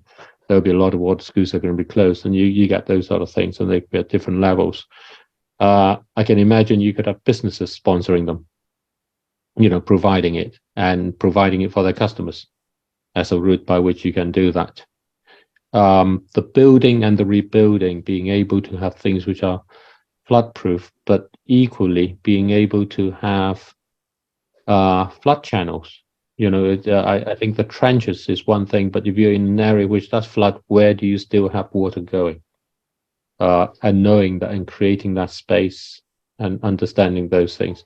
there'll be a lot of water schools that are going to be closed, and you get those sort of things, and they could be at different levels. I can imagine you could have businesses sponsoring them, you know, providing it for their customers as a route by which you can do that. The building and the rebuilding, being able to have things which are flood-proof, but equally being able to have flood channels. You know, I think the trenches is one thing, but if you're in an area which does flood, where do you still have water going? And knowing that and creating that space and understanding those things.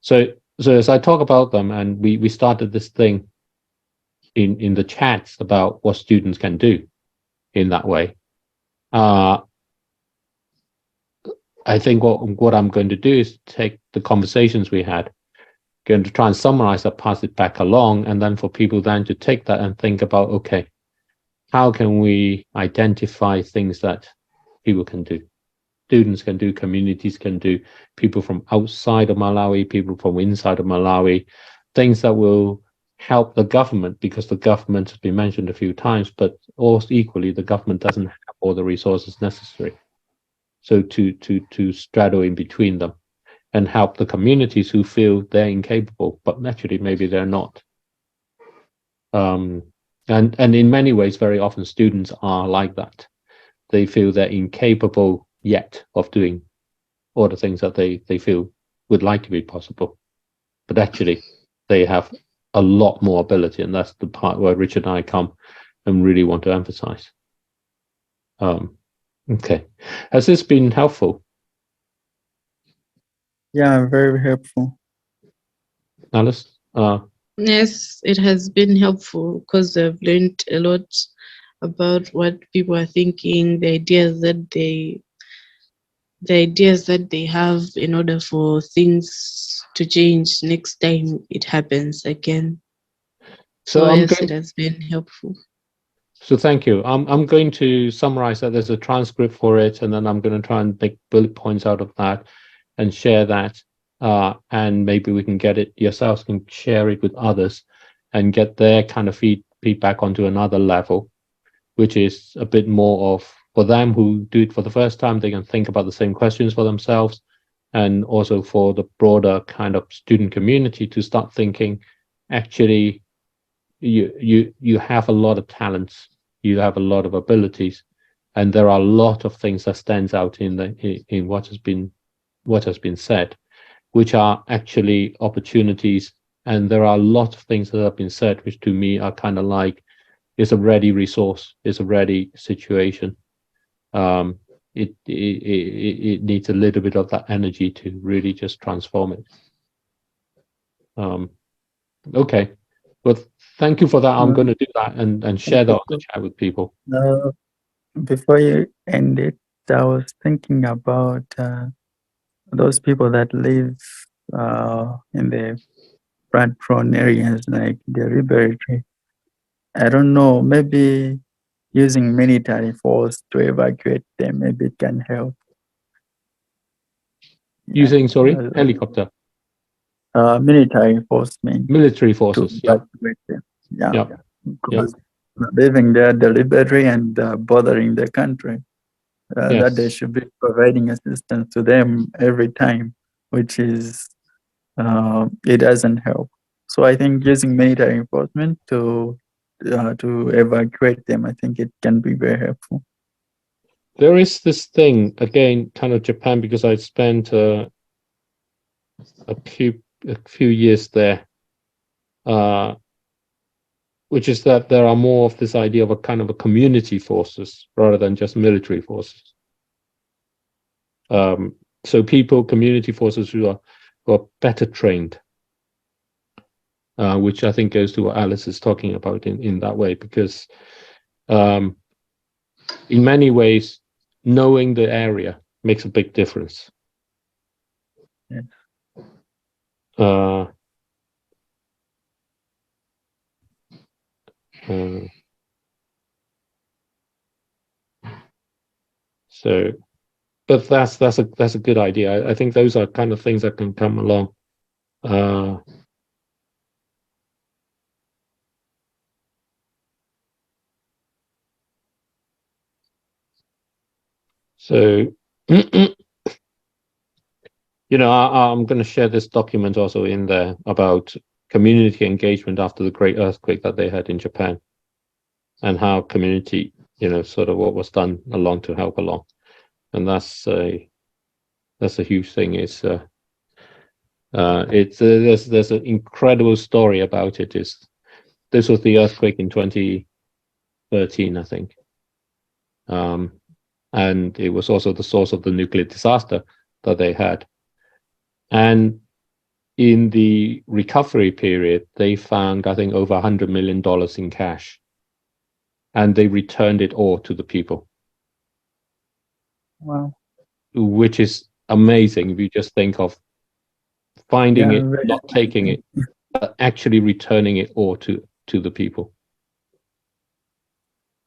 So as I talk about them, and we started this thing in the chats about what students can do in that way. I think what I'm going to do is take the conversations we had, going to try and summarize that, pass it back along, and then for people then to take that and think about, okay, how can we identify things that people can do? Students can do, communities can do, people from outside of Malawi, people from inside of Malawi, things that will help the government, because the government has been mentioned a few times, but also equally the government doesn't have all the resources necessary. So to straddle in between them and help the communities who feel they're incapable, but naturally maybe they're not. And in many ways, very often students are like that. They feel they're incapable yet of doing all the things that they feel would like to be possible. But actually, they have a lot more ability, and that's the part where Richard and I come and really want to emphasize. Okay. Has this been helpful? Yeah, very helpful. Alice? Yes, it has been helpful because I've learned a lot about what people are thinking, the ideas that they have in order for things to change next time it happens again. So yes, it has been helpful. So thank you. I'm going to summarize that. There's a transcript for it, and then I'm going to try and make bullet points out of that and share that. And maybe we can get it, yourselves can share it with others and get their kind of feedback onto another level, which is a bit more of, for them who do it for the first time, they can think about the same questions for themselves, and also for the broader kind of student community to start thinking, actually, you have a lot of talents, you have a lot of abilities, and there are a lot of things that stands out in what has been said, which are actually opportunities. And there are a lot of things that have been said which to me are kind of like, it's a ready resource, it's a ready situation. It needs a little bit of that energy to really just transform it. Okay, well, thank you for that. I'm going to do that and share that on the chat with people. Before you end it, I was thinking about those people that live in the flood-prone areas like the Liberty. I don't know, maybe using military force to evacuate them, maybe it can help. Using, sorry, helicopter? Military force, military forces, yeah. Yeah. Because living there deliberately and bothering the country, that they should be providing assistance to them every time, which is, it doesn't help. So I think using military enforcement to evacuate them, I think it can be very helpful. There is this thing, again, kind of Japan, because I spent a few years there, which is that there are more of this idea of a kind of a community forces rather than just military forces. So people, community forces who are better trained, which I think goes to what Alice is talking about in that way, because in many ways, knowing the area makes a big difference. Yeah. So, but that's a good idea. I think those are kind of things that can come along. So, you know, I'm going to share this document also in there about community engagement after the great earthquake that they had in Japan, and how community, you know, sort of what was done along to help along, and that's a huge thing. It's there's an incredible story about it. This was the earthquake in 2013, I think, and it was also the source of the nuclear disaster that they had. And in the recovery period, they found, I think, over $100 million in cash, and they returned it all to the people. Wow. Which is amazing if you just think of finding it, very not taking it, but actually returning it all to the people.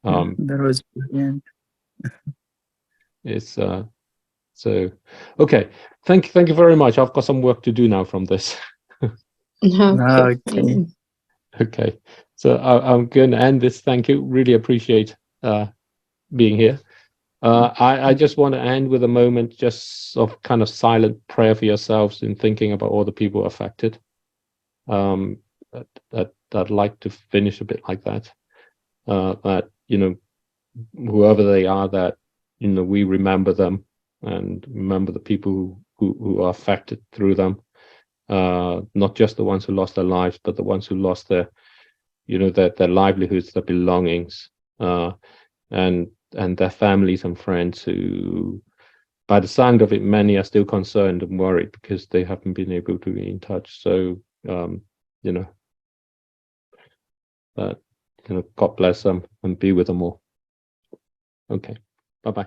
That was brilliant. It's so okay. Thank you very much. I've got some work to do now from this. Okay. Okay, so I'm going to end this. Thank you. Really appreciate being here. I just want to end with a moment just of kind of silent prayer for yourselves in thinking about all the people affected. I'd like to finish a bit like that. That, you know, whoever they are, that, you know, we remember them and remember the people who are affected through them. Not just the ones who lost their lives, but the ones who lost their, you know, their livelihoods, their belongings, and their families and friends who, by the sound of it, many are still concerned and worried because they haven't been able to be in touch. So, you know, you know, God bless them and be with them all. Okay, bye-bye.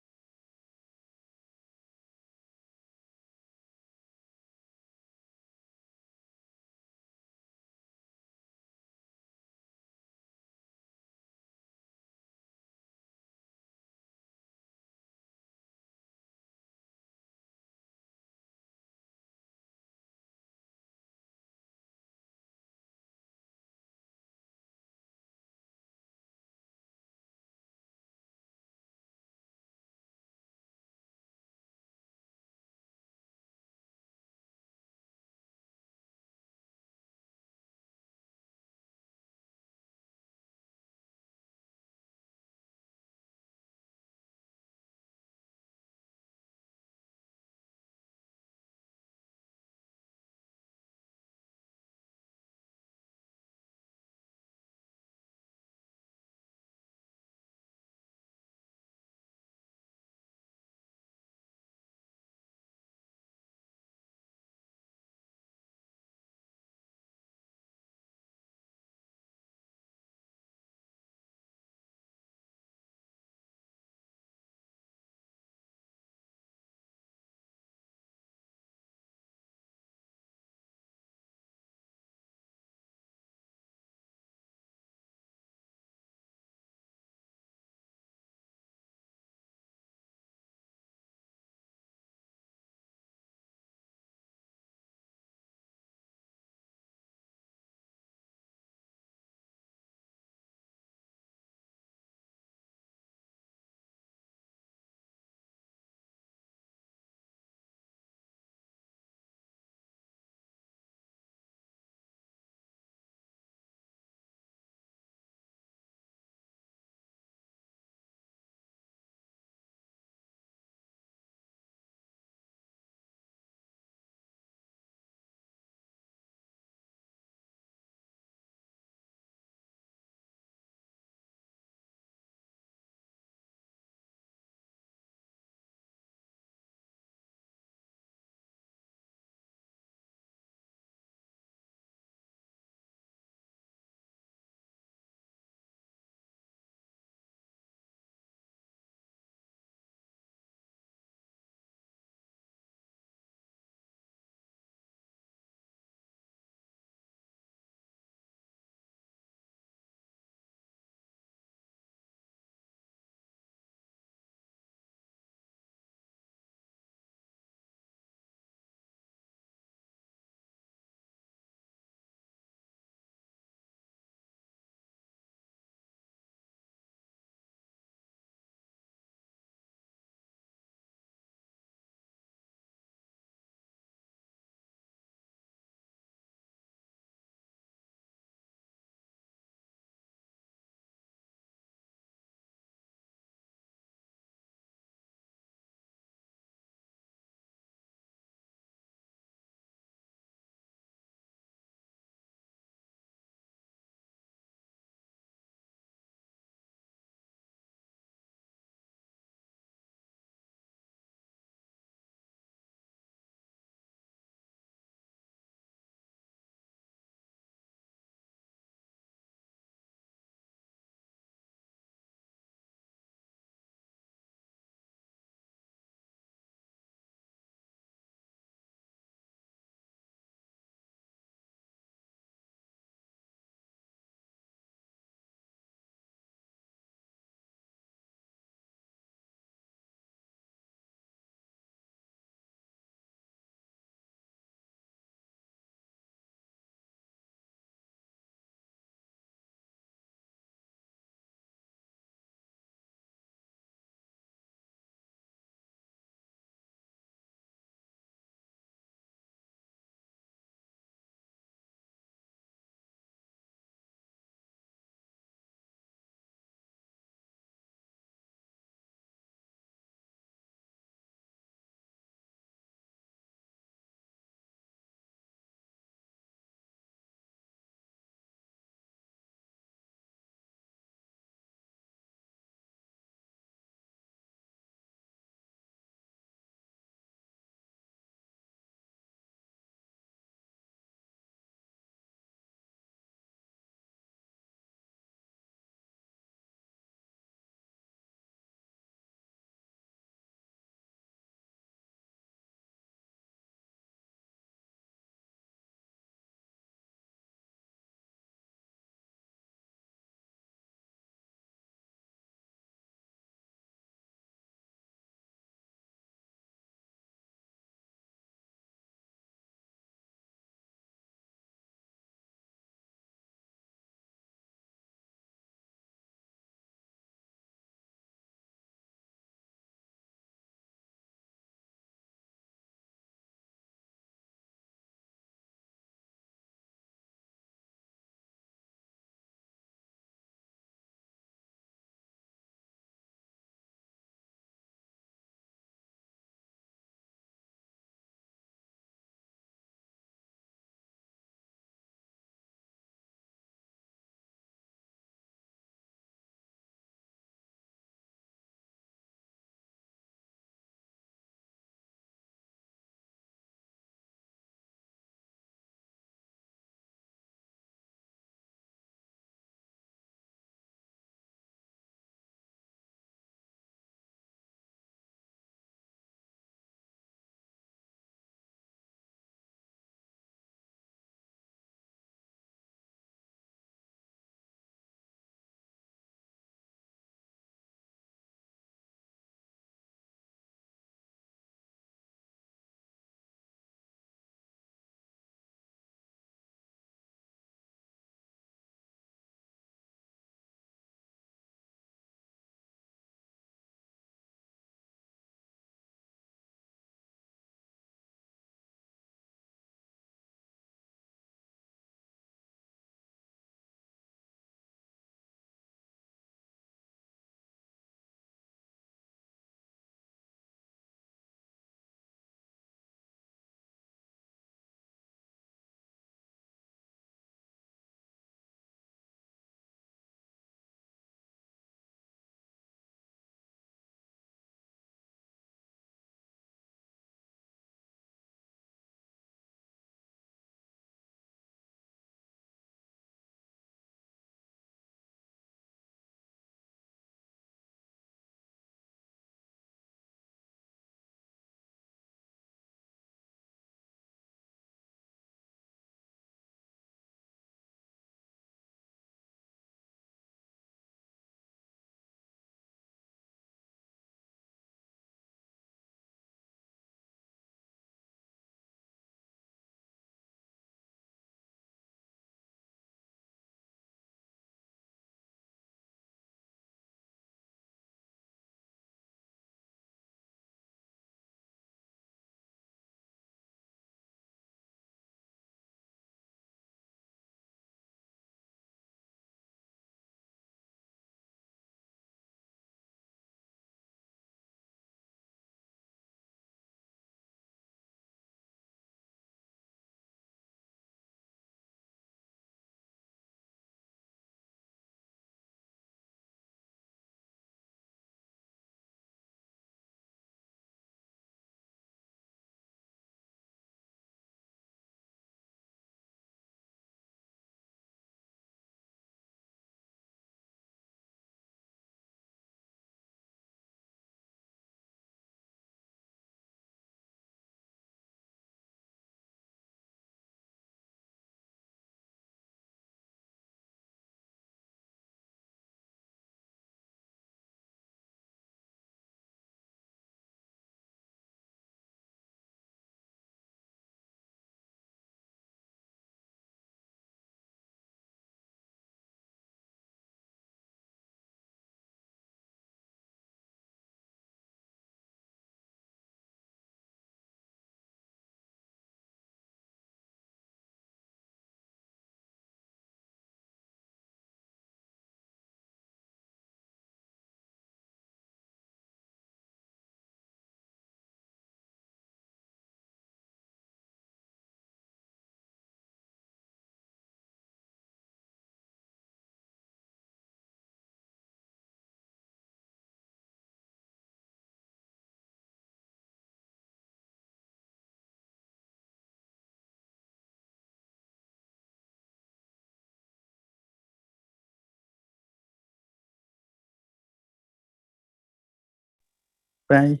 Bye.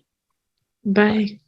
Bye.